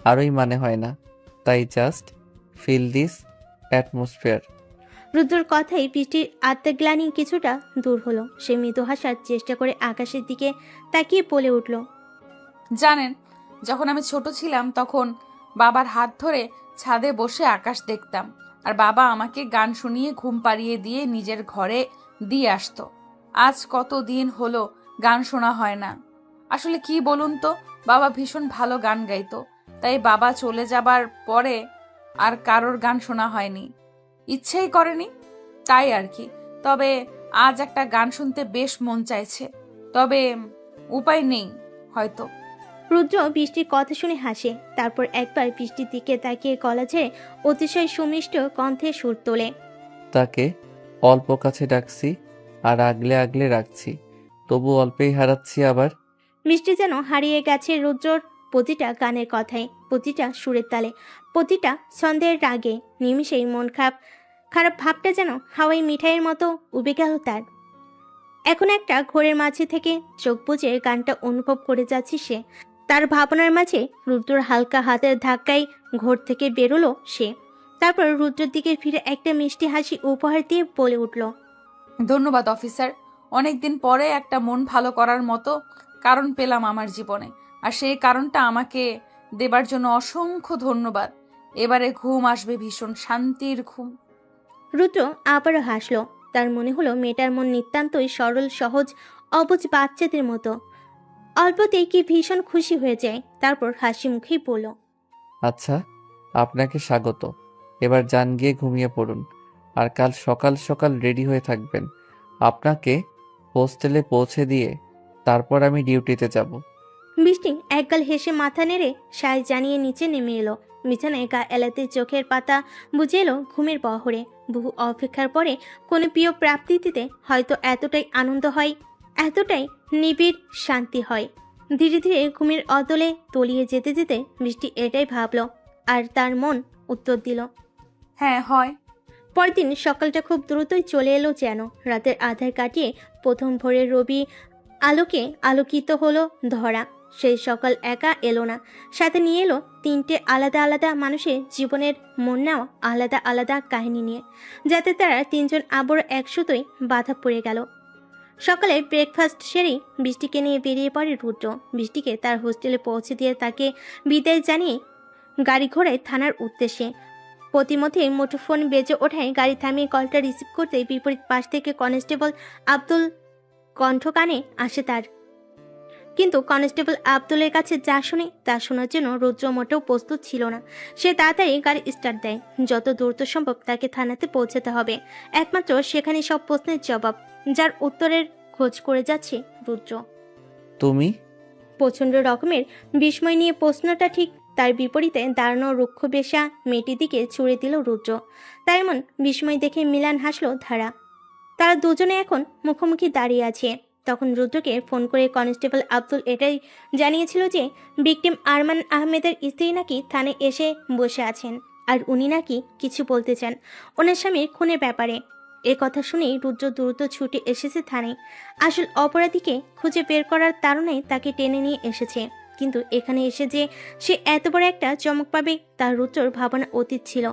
আরোই মানে হয় না। তাই জাস্ট ফিল দিস অ্যাটমসফিয়ার। রুদ্রর কথাই বৃষ্টির আত্মগ্লানি কিছুটা দূর হলো। সে মৃদু হাসার চেষ্টা করে আকাশের দিকে তাকিয়ে বলে উঠল, জানেন, যখন আমি ছোট ছিলাম তখন বাবার হাত ধরে ছাদে বসে আকাশ দেখতাম, আর বাবা আমাকে গান শুনিয়ে ঘুম পাড়িয়ে দিয়ে নিজের ঘরে দিয়ে আসতো। আজ কত দিন হলো গান শোনা হয় না। আসলে কি বলুন তো, বাবা ভীষণ ভালো গান গাইতো, তাই বাবা চলে যাবার পরে আর কারোর গান শোনা হয়নি, ইচ্ছেই করেনি, তাই আর কি। তবে আজ একটা গান শুনতে বেশ মন চাইছে, তবে উপায় নেই হয়তো। রুদ্র বৃষ্টির কথা শুনে হাসে, তারপর একবার বৃষ্টির দিকে তাকিয়ে গলা ছেড়ে অতিশয় সুমিষ্ট কণ্ঠে সুর তোলে, তাকে অল্প কাছে ডাকছি আর আগলে আগলে রাখছি, তবু অল্পেই হারাচ্ছি আবার। বৃষ্টি যেন হারিয়ে গেছে রুদ্রর প্রতিটা গানের কথায়, প্রতিটা সুরের তালে, প্রতিটা ছন্দের রাগে। নিমিষেই মন খারাপ ভাবটা যেন হাওয়াই মিঠাইয়ের মতো উবে গেল তার। এখন একটা ঘোরের মাঝে থেকে চোখ বুজে গানটা অনুভব করে যাচ্ছে সে। তার ভাবনার মাঝে রুদ্রর হালকা হাতের ধাক্কায় ঘোর থেকে বেরোলো সে। তারপর রুদ্রের দিকে ফিরে একটা মিষ্টি হাসি উপহার দিয়ে বলে উঠল, ধন্যবাদ অফিসার। অনেকদিন পরে একটা মন ভালো করার মতো কারণ পেলাম আমার জীবনে, আর সেই কারণটা আমাকে দেবার জন্য অসংখ্য ধন্যবাদ। এবারে ঘুম আসবে, ভীষণ শান্তির ঘুম। রুদ্র আবারও হাসলো। তার মনে হলো মেয়েটার মন নিতান্তই সরল, সহজ, অবুঝ বাচ্চাদের মতো। অল্পতেই কি ভীষণ খুশি হয়ে যায়। তারপর হাসি মুখেই বলল, আচ্ছা, আপনাকে স্বাগত। এবার যান, গিয়ে ঘুমিয়ে পড়ুন, আর কাল সকাল সকাল রেডি হয়ে থাকবেন। আপনাকে হোস্টেলে পৌঁছে দিয়ে তারপর আমি ডিউটিতে যাব। বৃষ্টি একগাল হেসে মাথা নেড়ে সায় জানিয়ে নিচে নেমে এলো। বিছানায় গা এলাতে চোখের পাতা বুঝে এলো ঘুমের বহরে। বহু অপেক্ষার পরে কোনো প্রিয় প্রাপ্তিতে হয়তো এতটাই আনন্দ হয়, এতটাই নিবিড় শান্তি হয়। ধীরে ধীরে ঘুমের অতলে তলিয়ে যেতে যেতে বৃষ্টি এটাই ভাবলো, আর তার মন উত্তর দিল। হ্যাঁ হয়। পরদিন সকালটা খুব দ্রুতই চলে এলো যেন। রাতের আধার কাটিয়ে প্রথম ভোরের রবি আলোকে আলোকিত হলো ধরা। সেই সকাল একা এলো না, সাথে নিয়ে এলো তিনটে আলাদা আলাদা মানুষের জীবনের মন নেওয়া আলাদা আলাদা কাহিনী নিয়ে, যাতে তারা তিনজন আবার একসাথেই বাধা পড়ে গেল। সকালে ব্রেকফাস্ট সেরেই বৃষ্টিকে নিয়ে বেরিয়ে পড়ে রুদ্র। বৃষ্টিকে তার হোস্টেলে পৌঁছে দিয়ে তাকে বিদায় জানিয়ে গাড়ি ঘোড়ায় থানার উদ্দেশ্যে। প্রতিমধ্যে মুঠোফোন বেজে ওঠায় গাড়ি থামিয়ে কলটা রিসিভ করতেই বিপরীত পাশ থেকে কনস্টেবল আব্দুল কণ্ঠ কানে আসে তার। কিন্তু কনস্টেবল আব্দুলের কাছে যা শুনে তা শোনার জন্য রুদ্র মোটেও প্রস্তুত ছিল না। সে তাড়াতাড়ি গাড়ি স্টার্ট দেয়। যত দ্রুত সম্ভব তাকে থানাতে পৌঁছাতে হবে। একমাত্র সেখানে সব প্রশ্নের জবাব, যার উত্তরের খোঁজ করে যাচ্ছে রুদ্র। তুমি? প্রচণ্ড রকমের বিস্ময় নিয়ে প্রশ্নটা ঠিক তার বিপরীতে দাঁড়ানো রুক্ষ বেশা মেয়েটির দিকে ছুড়ে দিল রুদ্র। তাই এমন বিস্ময় দেখে মিলান হাসলো ধারা। তারা দুজনে এখন মুখোমুখি দাঁড়িয়ে আছে। তখন রুদ্রকে ফোন করে কনস্টেবল আব্দুল এটাই জানিয়েছিল যে ভিকটিম আরমান আহমেদের স্ত্রী নাকি থানায় এসে বসে আছেন, আর উনি নাকি কিছু বলতে চান ওনার স্বামীর খুনের ব্যাপারে। এ কথা শুনেই রুদ্র দ্রুত ছুটে এসেছে থানায়। আসল অপরাধীকে খুঁজে বের করার তাড়নায় তাকে টেনে নিয়ে এসেছে। কিন্তু এখানে এসে যে সে এত বড় একটা চমক পাবে তা রুদ্রর ভাবনা অতীত ছিল।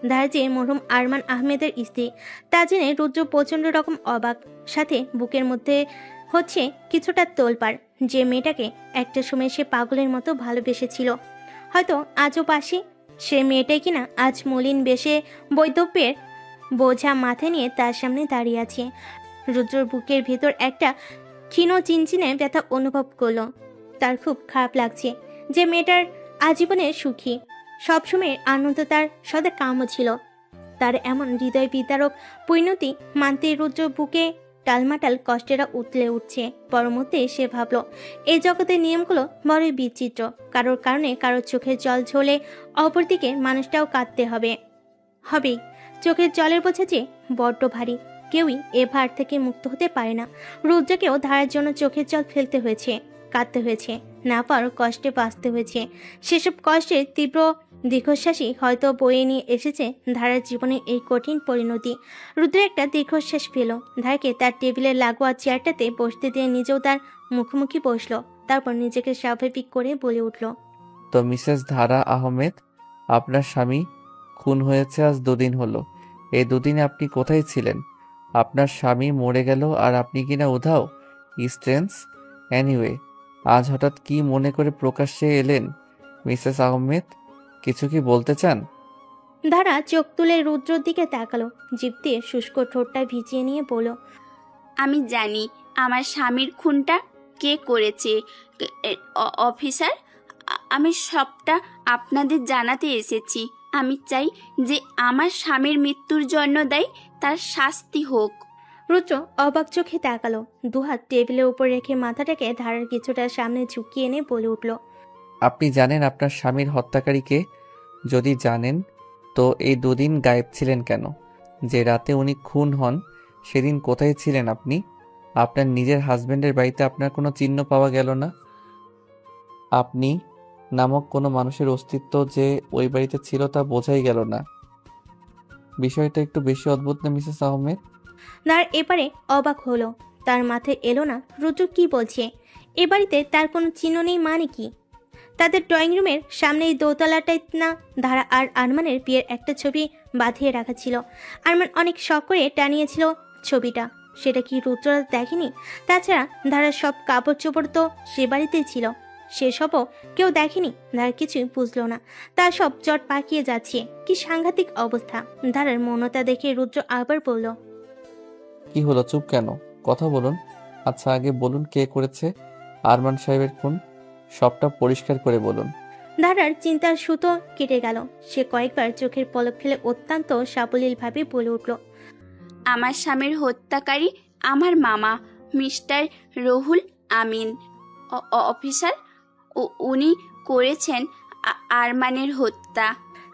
ধার যে মরহুম আরমান আহমেদের স্ত্রী তা জেনে রুদ্র প্রচণ্ড রকম অবাক, সাথে বুকের মধ্যে হচ্ছে কিছুটা তোলপাড়। যে মেয়েটাকে একটা সময় সে পাগলের মতো ভালোবেসেছিল, হয়তো আজও পাশে সে মেয়েটাই কিনা আজ মলিন বেশে বৈধব্যের বোঝা মাথায় নিয়ে তার সামনে দাঁড়িয়ে আছে। রুদ্রর বুকের ভেতর একটা ক্ষীণ চিনচিনে ব্যথা অনুভব করলো। তার খুব খারাপ লাগছে যে মেয়েটার আজীবনে সুখী, সবসময় আনন্দ তার সদা কাম্য ছিল। তার এমন হৃদয় বিদারক পরিণতি মানতে রুদ্র বুকে টালমাটাল কষ্টেরা উতলে উঠছে। পরমধ্যে সে ভাবল, এই জগতের নিয়মগুলো বড়ই বিচিত্র। কারোর কারণে কারোর চোখের জল ঝরলে অপরদিকে মানুষটাও কাঁদতে হবেই। চোখের জলের বোঝা যে বড্ড ভারী, কেউই এ ভার থেকে মুক্ত হতে পারে না। রুদ্রকেও ধারার জন্য চোখের জল ফেলতে হয়েছে, কাঁদতে হয়েছে, না পার কষ্টে বাঁচতে হয়েছে। সেসব কষ্টের তীব্র দীর্ঘশ্বাসই হয়তো বয়ে নিয়ে এসেছে ধারার জীবনে এই কঠিন পরিণতি। রুদ্র একটা দীর্ঘশ্বাস পেল। ধারাকে তার টেবিলের লাগোয়া চেয়ারটাতে বসতে দিয়ে নিজেও তার মুখোমুখি বসলো। তারপর নিজেকে স্বাভাবিক করে বলে উঠল, তো মিসেস ধারা আহমেদ, আপনার স্বামী খুন হয়েছে আজ 2 দিন হলো। এই 2 দিনে আপনি কোথায় ছিলেন? আপনার স্বামী মরে গেল আর আপনি কিনা উধাও। স্ট্রেঞ্জ। এনিওয়ে, আজ হঠাৎ কি মনে করে প্রকাশ্যে এলেন মিসেস আহমেদ? কিছু কি বলতে চান? ধারা চোখ তুলে রুদ্রর দিকে তাকালো। জিভ দিয়ে শুষ্ক ঠোঁটটা ভিজিয়ে নিয়ে বলল, আমি জানি আমার স্বামীর খুনটা কে করেছে অফিসার। আমি সবটা আপনাদের জানাতে এসেছি। আমি চাই যে আমার স্বামীর মৃত্যুর জন্য দায়ী তার শাস্তি হোক। রুদ্র অবাক চোখে তাকালো। দুহাত টেবিলের উপর রেখে মাথাটাকে ধারার কিছুটা সামনে ঝুঁকিয়ে এনে বলে উঠল, আপনি জানেন আপনার স্বামীর হত্যাকারী কে? যদি জানেন তো এই 2 দিন গায়েব ছিলেন কেন? যে রাতে উনি খুন হন সেদিন কোথায় ছিলেন আপনি? আপনার নিজের হাজবেন্ডের বাড়িতে আপনার কোনো চিহ্ন পাওয়া গেল না। আপনি নামক কোনো মানুষের অস্তিত্ব যে ওই বাড়িতে ছিল তা বোঝাই গেল না। বিষয়টা একটু বেশি অদ্ভুত না মিসেস আহমেদ? ধার এপারে অবাক হলো। তার মাথায় এলো না রুদ্র কি বলছে। এ বাড়িতে তার কোনো চিহ্ন নেই মানে কি? তাদের ড্রয়িং রুমের সামনে এই দোতলাটাই না ধারা আর আরমানের বিয়ের একটা ছবি বাঁধিয়ে রাখা ছিল। আরমান অনেক শখ করে টানিয়েছিল ছবিটা, সেটা কি রুদ্ররাজ দেখেনি? তাছাড়া ধারার সব কাপড় চোপড় তো সে বাড়িতেই ছিল, সেসবও কেউ দেখেনি। ধারা কিছুই বুঝলো না, তার সব চট পাকিয়ে যাচ্ছে। কি সাংঘাতিক অবস্থা। ধারার মৌনতা দেখে রুদ্র আবার বলল, কি হলো, চুপ কেন? কথা বলুন। আচ্ছা আগে বলুন কে করেছে? আরমান সাহেবের খুন? সবটা পরিষ্কার করে বলুন। ধারার চিন্তার সুতো কেটে গেল। সে কয়েকবার চোখের পলক ফেলে অত্যন্ত সাবলীলভাবে বলে উঠল, আমার স্বামীর হত্যাকারী আমার মামা মিস্টার রুহুল আমিন অফিসার। উনি করেছেন আরমানের হত্যা।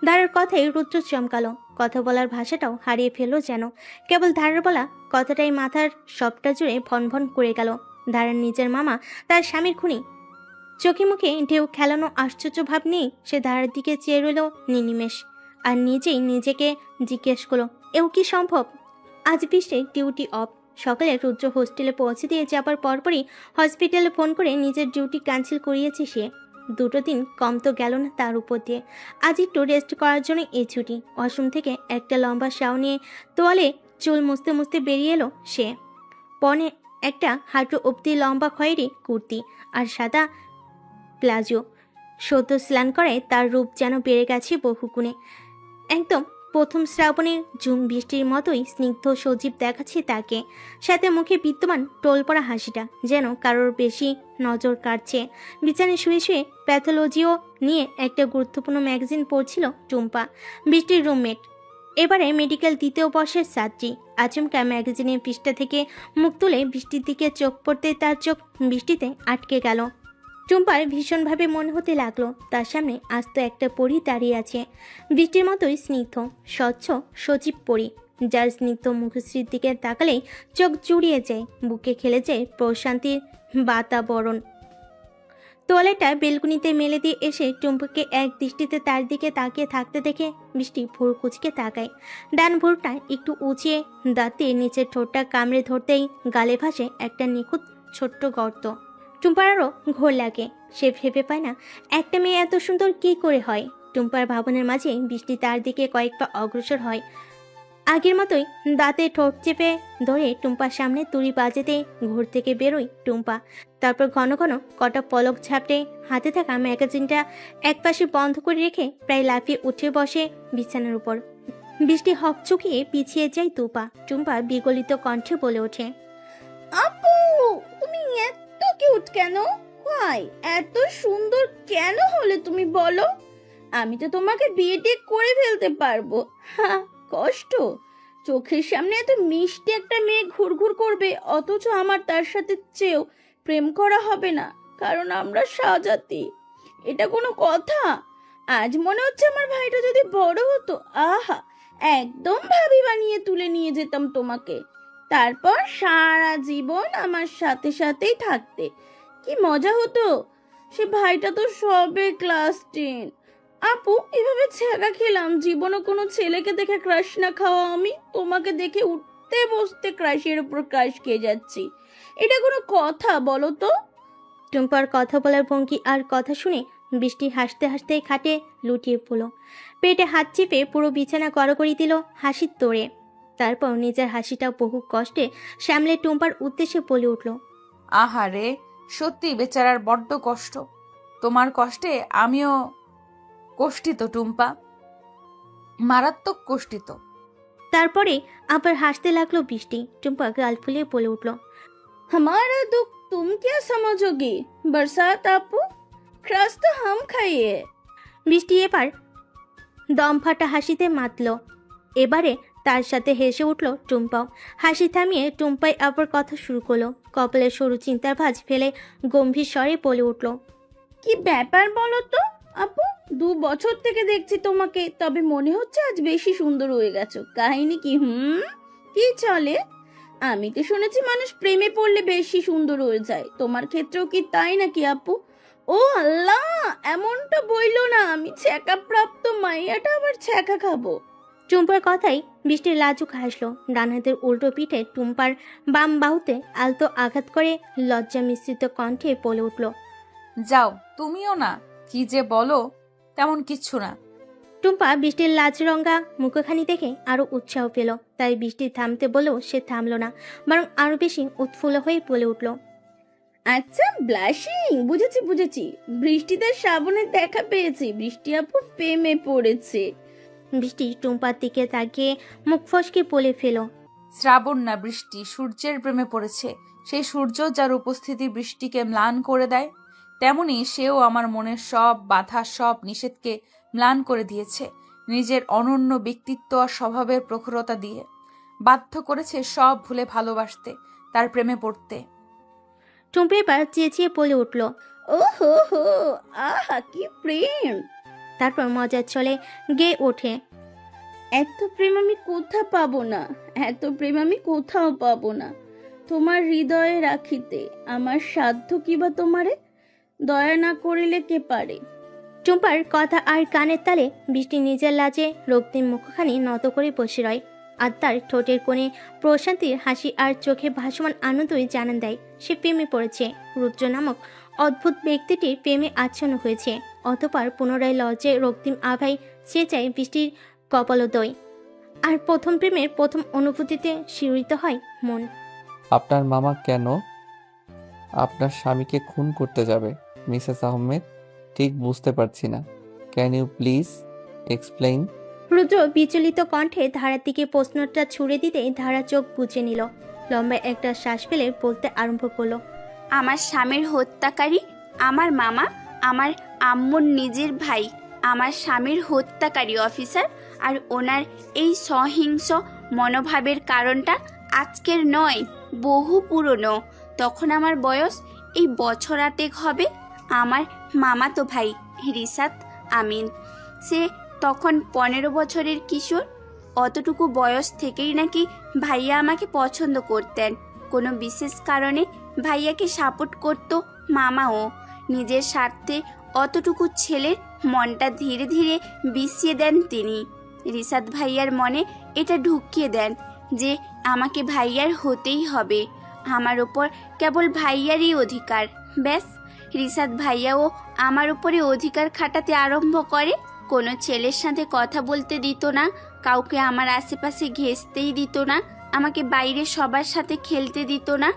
ধারার কথায় রুদ্র চমকালো। কথা বলার ভাষাটাও হারিয়ে ফেললো যেন। কেবল ধারার বলা কথাটাই মাথার সবটা জুড়ে ভন ভন করে গেল। ধারার নিজের মামা তার স্বামীর খুনি। চোখে মুখে ঢেউ খেলানো আশ্চর্য ভাব নিয়ে সে ধারার দিকে চেয়ে রইল নিনিমেষ, আর নিজেই নিজেকে জিজ্ঞেস করলো, এও কি সম্ভব? আজ বৃষ্টির ডিউটি অফ। সকালে রুদ্র হোস্টেলে পৌঁছে দিয়ে যাবার পরপরই হসপিটালে ফোন করে নিজের ডিউটি ক্যান্সেল করিয়েছে সে। 2 দিন কম তো গেল না তার উপর দিয়ে। আজ একটু রেস্ট করার জন্য এই ছুটি। ওয়াশরুম থেকে একটা লম্বা শাও নিয়ে তোয়ালে চুল মুছতে মুছতে বেরিয়ে এলো সে। পনে একটা হাঁটু অব্দি লম্বা খয়েরি কুর্তি আর সাদা প্লাজো। সদ্য স্নান করায় তার রূপ যেন বেড়ে গেছে বহুগুণে। একদম প্রথম শ্রাবণের ঝুম বৃষ্টির মতোই স্নিগ্ধ সজীব দেখাচ্ছে তাকে। সাথে মুখে বিদ্যমান টোল পড়া হাসিটা যেন কারোর বেশি নজর কাটছে। বিছানায় শুয়ে শুয়ে প্যাথোলজিও নিয়ে একটা গুরুত্বপূর্ণ ম্যাগাজিন পড়ছিল টুম্পা, বৃষ্টির রুমমেট। এবারে মেডিকেল দ্বিতীয় বর্ষের ছাত্রী। আচমকা ম্যাগাজিনের পৃষ্ঠা থেকে মুখ তুলে বৃষ্টির দিকে চোখ পড়তে তার চোখ বৃষ্টিতে আটকে গেল। টুম্পার ভীষণভাবে মনে হতে লাগলো তার সামনে আস্ত একটা পরী দাঁড়িয়ে আছে, বৃষ্টির মতোই স্নিগ্ধ স্বচ্ছ সজীব পরী, যার স্নিগ্ধ মুখশ্রীর দিকে তাকালেই চোখ জুড়িয়ে যায়, বুকে খেলে যায় প্রশান্তির বাতাবরণ। তোয়ালেটা বেলকুনিতে মেলে দিয়ে এসে টুম্পাকে এক দৃষ্টিতে তার দিকে তাকিয়ে থাকতে দেখে বৃষ্টি ভোর কুচকে তাকায়। ডান ভোরটা একটু উঁচিয়ে দাঁতে নিচের ঠোঁটটা কামড়ে ধরতেই গালে ভাসে একটা নিখুঁত ছোট্ট গর্ত। টুম্পার আরও ঘোর লাগে। সে ভেবে পায় না একটা মেয়ে এত সুন্দর কি করে হয়। টুম্পার ভাবনের মাঝে বৃষ্টি তার দিকে কয়েক পা অগ্রসর হয়। আগের মতোই দাঁতে ঠোঁট চেপে ধরে টুম্পার সামনে তুড়ি বাজেতে ঘর থেকে বেরোয় টুম্পা। তারপর ঘন ঘন কটা পলক ঝাপটে হাতে থাকা ম্যাগাজিনটা একপাশে বন্ধ করে রেখে প্রায় লাফিয়ে উঠে বসে বিছানার উপর। বৃষ্টি হকচকিয়ে পিছিয়ে যায় দুপা। টুম্পা বিগলিত কণ্ঠে বলে ওঠে, আপু তুমি এত কিউট কেন? হাই, এত সুন্দর কেন হলে তুমি বলো? আমি তো তোমাকে বিয়ে টিয়ে করে ফেলতে পারবো। হ্যাঁ, কষ্ট। চোখের সামনে এত মিষ্টি একটা মেয়ে ঘুরঘুর করবে, অথচ আমার তার সাথে চেয়েও প্রেম করা হবে না, কারণ আমরা স্বজাতি। এটা কোনো কথা? আজ মনে হচ্ছে আমার ভাইটা যদি বড় হতো, আহা, একদম ভাবি বানিয়ে তুলে নিয়ে যেতাম তোমাকে, তারপর সারা জীবন আমার সাথে সাথেই থাকতে। কি মজা হতো। সে ভাইটা তো সবে ক্লাস 10। আপু, এভাবে ছ্যাঁকা খেলাম, জীবনে কোনো ছেলেকে দেখে ক্রাশ না খাওয়া আমি তোমাকে দেখে উঠতে বসতে ক্রাশের উপর ক্রাশ খেয়ে যাচ্ছি। এটা কোনো কথা বলো তো? টুম্পার কথা বলার ভঙ্গি আর কথা শুনে বৃষ্টি হাসতে হাসতে খাটে লুটিয়ে পড়ল। পেটে হাত চেপে পুরো বিছানা গড়গড়ি দিল হাসির তোড়ে। তারপর নিজের হাসিটা বহু কষ্টে সামলে টুম্পার উদ্দেশ্যে বলে উঠল, আহারে, সত্যি বেচারার বড্ড কষ্ট। তোমার কষ্টে আমিও কষ্টিত টুম্পা, মারাত্মক কষ্টিত। তারপরে আবার হাসতে লাগলো বৃষ্টি। টুম্পা গাল ফুলিয়ে বলে উঠল, हमारा दुख तुम क्या समझोगी बरसात आपू, क्रश तो हम खाइए। বৃষ্টি এবার দম ফাটা হাসিতে মাতল। এবারে তার সাথে হেসে উঠল টুম্পাও। হাসি থামিয়ে টুম্পাই আবার কথা শুরু করলো। কপালে সরু চিন্তার ভাঁজ ফেলে গম্ভীর স্বরে বলে উঠল, কি ব্যাপার বলো তো আপু? 2 বছর থেকে দেখছি তোমাকে, তবে মনে হচ্ছে আজ বেশি সুন্দর হয়ে গেছো। কাহিনী কি? কি চলে? আমি তো শুনেছি মানুষ প্রেমে পড়লে বেশি সুন্দর হয়ে যায়, তোমার ক্ষেত্রেও কি তাই নাকি আপু? ও আল্লাহ, এমনটা বইলো না, আমি ছ্যাঁকা প্রাপ্ত মাইয়াটা আবার ছ্যাঁকা খাবো। টুম্পার কথাই বৃষ্টির লাজুক হাসলো। ডান হাতের উল্টো পিঠে টুম্পার বাম বাহুতে আলতো আঘাত করে লজ্জা মিশ্রিত কণ্ঠে বলে উঠল, যাও, তুমিও না। কি যে বলো, তেমন কিচ্ছু না। টুম্পা বৃষ্টির লাজরঙ্গা মুখখানি দেখে আরো উৎসাহ পেল। তাই বৃষ্টি থামতে বলেও সে থামলো না, বরং আরো বেশি উৎফুল্ল হয়ে বলে উঠল, আচ্ছা, ব্লাশিং, বুঝেছি বুঝেছি। বৃষ্টিতে শ্রাবণের দেখা পেয়েছি, বৃষ্টি আপু প্রেমে পড়েছে। বৃষ্টি টুম্পার দিকে তাকিয়ে মুখ ফসকে বলে ফেল, শ্রাবণ না, বৃষ্টি সূর্যের প্রেমে পড়েছে। সেই সূর্য যার উপস্থিতি বৃষ্টিকে ম্লান করে দেয়, তেমনি সেও আমার মনের সব বাধা, সব নিষেধকে ম্লান করে দিয়েছে নিজের অনন্য ব্যক্তিত্ব আর স্বভাবের প্রখরতা দিয়ে। বাধ্য করেছে সব ভুলে ভালোবাসতে, তার প্রেমে পড়তে। টুম্পা এবার চেঁচিয়ে বলে উঠল, ও হো হো, আহা কি প্রেম! তারপর মজার ছলে গেয়ে ওঠে, এত প্রেম আমি কোথাও পাবো না, এত প্রেম আমি কোথাও পাবো না। তোমার হৃদয়ে রাখিতে আমার সাধ্য কিবা তোমারে, দয়া না করিলে কে পারে। টুম্পার কথা আর কানের তালে বৃষ্টি নিজের লাজে রক্তিম মুখখানি নত করে বসে রয়, আর তার ঠোঁটের কোণে প্রশান্তির হাসি আর চোখে ভাসমান আনন্দই জানান দেয় সে প্রেমে পড়েছে। রুদ্র নামক অদ্ভুত ব্যক্তিটির প্রেমে আচ্ছন্ন হয়েছে। অতঃপর পুনরায় লজ্জে রক্তিম আভায় সে চায় বৃষ্টির কপালোদয়, আর প্রথম প্রেমের প্রথম অনুভূতিতে শিহরিত হয় মন। আপনার মামা কেন আপনার স্বামীকে খুন করতে যাবে মিসেস আহমেদ? ঠিক বুঝতে পারছি না। Can you please explain? Rudra বিচলিত কণ্ঠে ধারার দিকে প্রশ্নটা ছুড়ে দিতেই ধারা চোখ বুজে নিল। লম্বা একটা শ্বাস ফেলে বলতে আরম্ভ করলো, আমার স্বামীর হত্যাকারী আমার মামা, আমার আম্মুর নিজের ভাই। আমার স্বামীর হত্যাকারী অফিসার, আর ওনার এই সহিংস মনোভাবের কারণটা আজকের নয়, বহু পুরনো। তখন আমার বয়স এই বছর 8 হবে। আমার মামাতো ভাই রিসাত আমিন, সে তখন 15 বছরের কিশোর। অতটুকু বয়স থেকেই নাকি ভাইয়া আমাকে পছন্দ করতেন। কোনো বিশেষ কারণে ভাইয়াকে সাপোর্ট করত মামাও। নিজের স্বার্থে অতটুকু ছেলের মনটা ধীরে ধীরে বিষিয়ে দেন তিনি। রিসাত ভাইয়ার মনে এটা ঢুকিয়ে দেন যে আমাকে ভাইয়ার হতেই হবে, আমার ওপর কেবল ভাইয়ারই অধিকার। ব্যাস, রিসাত ভাইয়াও আমার উপরে অধিকার খাটাতে আরম্ভ করে। কোনো ছেলের সাথে কথা বলতে দিত না, কাউকে আমার আশেপাশে ঘেঁষতেই দিত না, আমাকে বাইরে সবার সাথে খেলতে দিত না।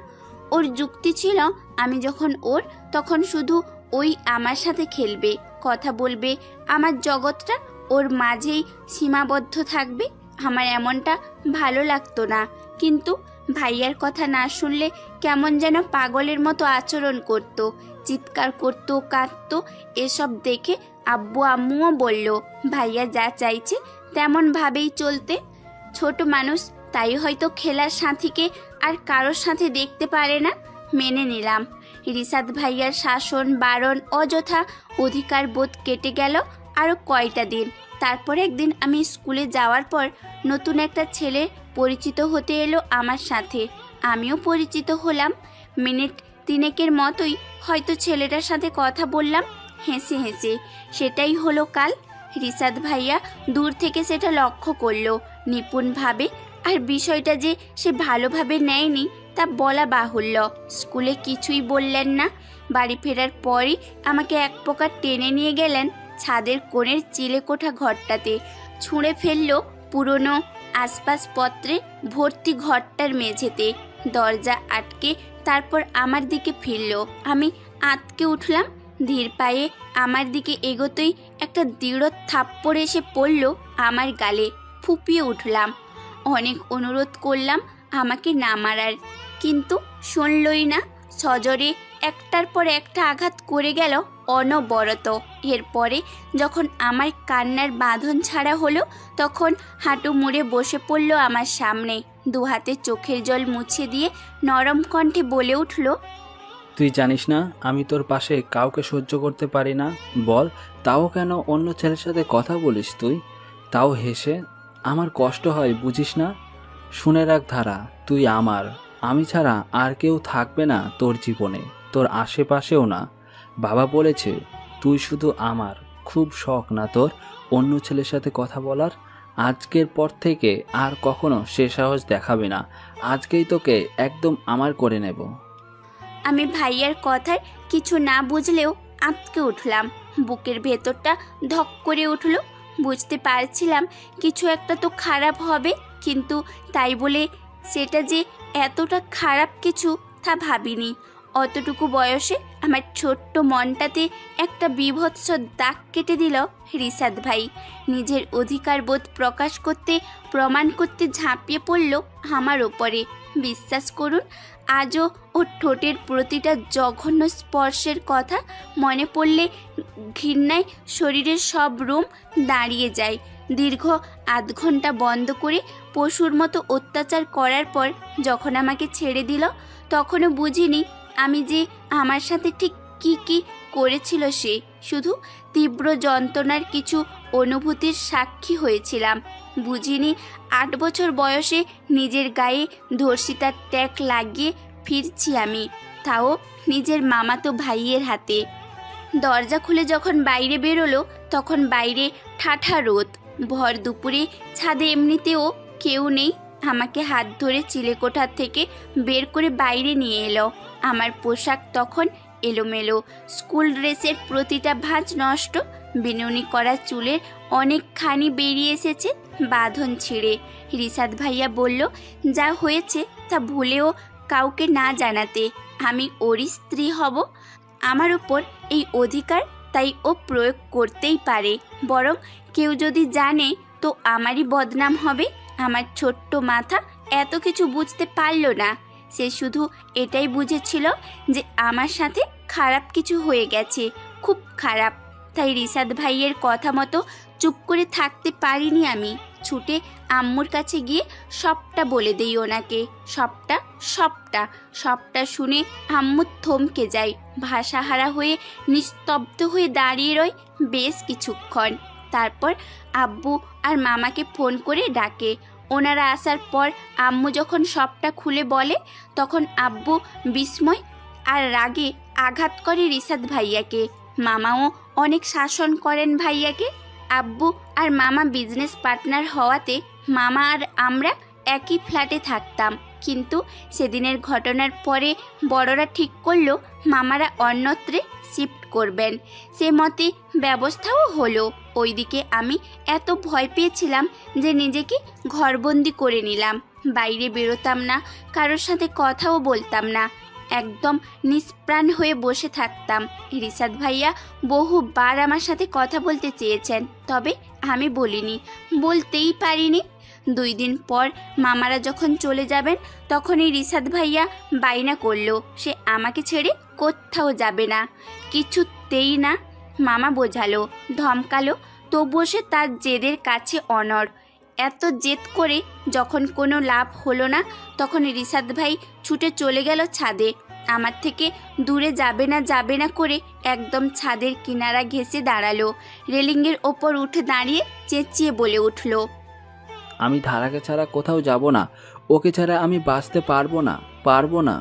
ওর যুক্তি ছিল, আমি যখন ওর, তখন শুধু ওই আমার সাথে খেলবে, কথা বলবে, আমার জগৎটা ওর মাঝেই সীমাবদ্ধ থাকবে। আমার এমনটা ভালো লাগতো না, কিন্তু ভাইয়ার কথা না শুনলে কেমন যেন পাগলের মতো আচরণ করত, চিৎকার করতো, কাঁদতো। এসব দেখে আব্বু আম্মুও বলল ভাইয়া যা চাইছে তেমন ভাবেই চলতে। ছোট মানুষ, তাই হয়তো খেলার সাথীকে আর কারোর সাথে দেখতে পারে না। মেনে নিলাম। রিসাত ভাইয়ার শাসন, বারণ, অযথা অধিকার বোধ কেটে গেল আরও কয়টা দিন। তারপর একদিন আমি স্কুলে যাওয়ার পর নতুন একটা ছেলে পরিচিত হতে এলো আমার সাথে। আমিও পরিচিত হলাম। মিনিট 3 মতোই হয়তো ছেলেটার সাথে কথা বললাম হেসে হেসে। সেটাই হলো কাল। রিসাত ভাইয়া দূর থেকে সেটা লক্ষ্য করলো নিপুণভাবে, আর বিষয়টা যে সে ভালোভাবে নেয়নি তা বলা বাহুল্য। স্কুলে কিছুই বললেন না। বাড়ি ফেরার পরই আমাকে এক প্রকার টেনে নিয়ে গেলেন ছাদের কোণের চিলেকোঠা ঘরটাতে। ছুঁড়ে ফেললো পুরনো আসবাবপত্রে ভর্তি ঘরটার মেঝেতে, দরজা আটকে তারপর আমার দিকে ফিরল। আমি আঁতকে উঠলাম। ধীর পায়ে আমার দিকে এগোতেই একটা দৃঢ় থাপ্পড় এসে পড়ল আমার গালে। ফুপিয়ে উঠলাম। অনেক অনুরোধ করলাম আমাকে না মারার, কিন্তু শুনলই না। সজোরে একটার পর একটা আঘাত করে গেল অনবরত। এরপরে যখন আমার কান্নার বাঁধন ছাড়া হলো, তখন হাঁটু মুড়ে বসে পড়ল আমার সামনে। 2 হাতে চোখের জল মুছে দিয়ে নরম কণ্ঠে বলে উঠল, তুই জানিস না আমি তোর পাশে কাউকে সহ্য করতে পারি না? বল, তাও কেন অন্য ছেলের সাথে কথা বলিস তুই, তাও হেসে? আমার কষ্ট হয় বুঝিস না? শুনে রাখ ধারা, তুই আমার, আমি ছাড়া আর কেউ থাকবে না তোর জীবনে, তোর আশেপাশেও না। বাবা বলেছে তুই শুধু আমার। খুব শখ না তোর অন্য ছেলের সাথে কথা বলার? আজকের পর থেকে আর কখনো সে সাহস দেখাবে না। আজকেই তোকে একদম আমার করে নেব। আমি ভাইয়ার কথার কিছু না বুঝলেও আঁতকে উঠলাম। বুকের ভেতরটা ধক করে উঠল। বুঝতে পারছিলাম কিছু একটা তো খারাপ হবে, কিন্তু তাই বলে সেটা যে এতটা খারাপ কিছু তা ভাবিনি। অতটুকু বয়সে আমার ছোট্ট মনটাতে একটা বীভৎস দাগ কেটে দিল রিশাদ ভাই। নিজের অধিকার বোধ প্রকাশ করতে, প্রমাণ করতে ঝাঁপিয়ে পড়ল আমার ওপরে। বিশ্বাস করুন, আজও ওর ঠোঁটের প্রতিটা জঘন্য স্পর্শের কথা মনে পড়লে ঘৃণায় শরীরের সব রোম দাঁড়িয়ে যায়। দীর্ঘ আধ ঘন্টা বন্ধ করে পশুর মতো অত্যাচার করার পর যখন আমাকে ছেড়ে দিল, তখনও বুঝিনি আমি যে আমার সাথে ঠিক কি করেছিল সে। শুধু তীব্র যন্ত্রণার কিছু অনুভূতির সাক্ষী হয়েছিলাম। বুঝিনি 8 বছর বয়সে নিজের গায়ে ধর্ষিতার ট্যাগ লাগিয়ে ফিরছি আমি, তাও নিজের মামাতো ভাইয়ের হাতে। দরজা খুলে যখন বাইরে বেরোলো, তখন বাইরে ঠাঠা রোদ। ভর দুপুরে ছাদে এমনিতেও কেউ নেই। আমাকে হাত ধরে চিলেকোঠার থেকে বের করে বাইরে নিয়ে এলো। আমার পোশাক তখন এলোমেলো, স্কুল ড্রেসের প্রতিটা ভাঁজ নষ্ট, বিনুনি করা চুলের অনেকখানি বেরিয়ে এসেছে বাঁধন ছিঁড়ে। রিশাদ ভাইয়া বলল, যা হয়েছে তা ভুলেও কাউকে না জানাতে। আমি ওরই স্ত্রী হব। আমার উপর এই অধিকার তাই ও প্রয়োগ করতেই পারে। বরং কেউ যদি জানে তো আমারই বদনাম হবে। আমার ছোট্ট মাথা এত কিছু বুঝতে পারল না। সে শুধু এটাই বুঝেছিল যে আমার সাথে খারাপ কিছু হয়ে গেছে, খুব খারাপ। তাই রিশাদ ভাইয়ের কথা মতো চুপ করে থাকতে পারিনি আমি। ছুটে আম্মুর কাছে গিয়ে সবটা বলে দেই ওনাকে। সবটা শুনে আম্মু থমকে যায়, ভাষাহারা হয়ে নিস্তব্ধ হয়ে দাঁড়িয়ে রয় বেশ কিছুক্ষণ। তারপর আব্বু আর মামাকে ফোন করে ডাকে। ওনারা আসার পর আম্মু যখন সবটা খুলে বলে, তখন আব্বু বিস্ময় আর রাগে আঘাত করে রিশাদ ভাইয়াকে। মামাও অনেক শাসন করেন ভাইয়াকে। আব্বু আর মামা বিজনেস পার্টনার হওয়াতে মামা আর আমরা একই ফ্ল্যাটে থাকতাম, কিন্তু সেদিনের ঘটনার পরে বড়রা ঠিক করলো মামারা অন্যত্রে শিফট করবেন। সে মতে ব্যবস্থাও হলো। ওইদিকে আমি এত ভয় পেয়েছিলাম যে নিজেকে ঘরবন্দি করে নিলাম। বাইরে বেরোতাম না, কারোর সাথে কথাও বলতাম না, একদম নিষ্প্রাণ হয়ে বসে থাকতাম। রিশাদ ভাইয়া বহুবার আমার সাথে কথা বলতে চেয়েছেন, তবে আমি বলিনি, বলতেই পারিনি। 2 দিন পর মামারা যখন চলে যাবেন, তখনই রিশাদ ভাইয়া বাইনা করলো সে আমাকে ছেড়ে কোথাও যাবে না, কিছুতেই না। মামা বোঝালো, ধমকালো, তবুও সে তার জেদের কাছে অনড়। এত জেদ করে যখন কোনো লাভ হলো না, তখন রিশাদ ভাই ছুটে চলে গেল ছাদে। আমার থেকে দূরে যাবে না করে একদম ছাদের কিনারা ঘেঁষে দাঁড়ালো। রেলিংয়ের ওপর উঠে দাঁড়িয়ে চেঁচিয়ে বলে উঠল, আমি ধারাকে ছাড়া কোথাও যাব না। ওকে ছাড়া আমি বাঁচতে পারবো না।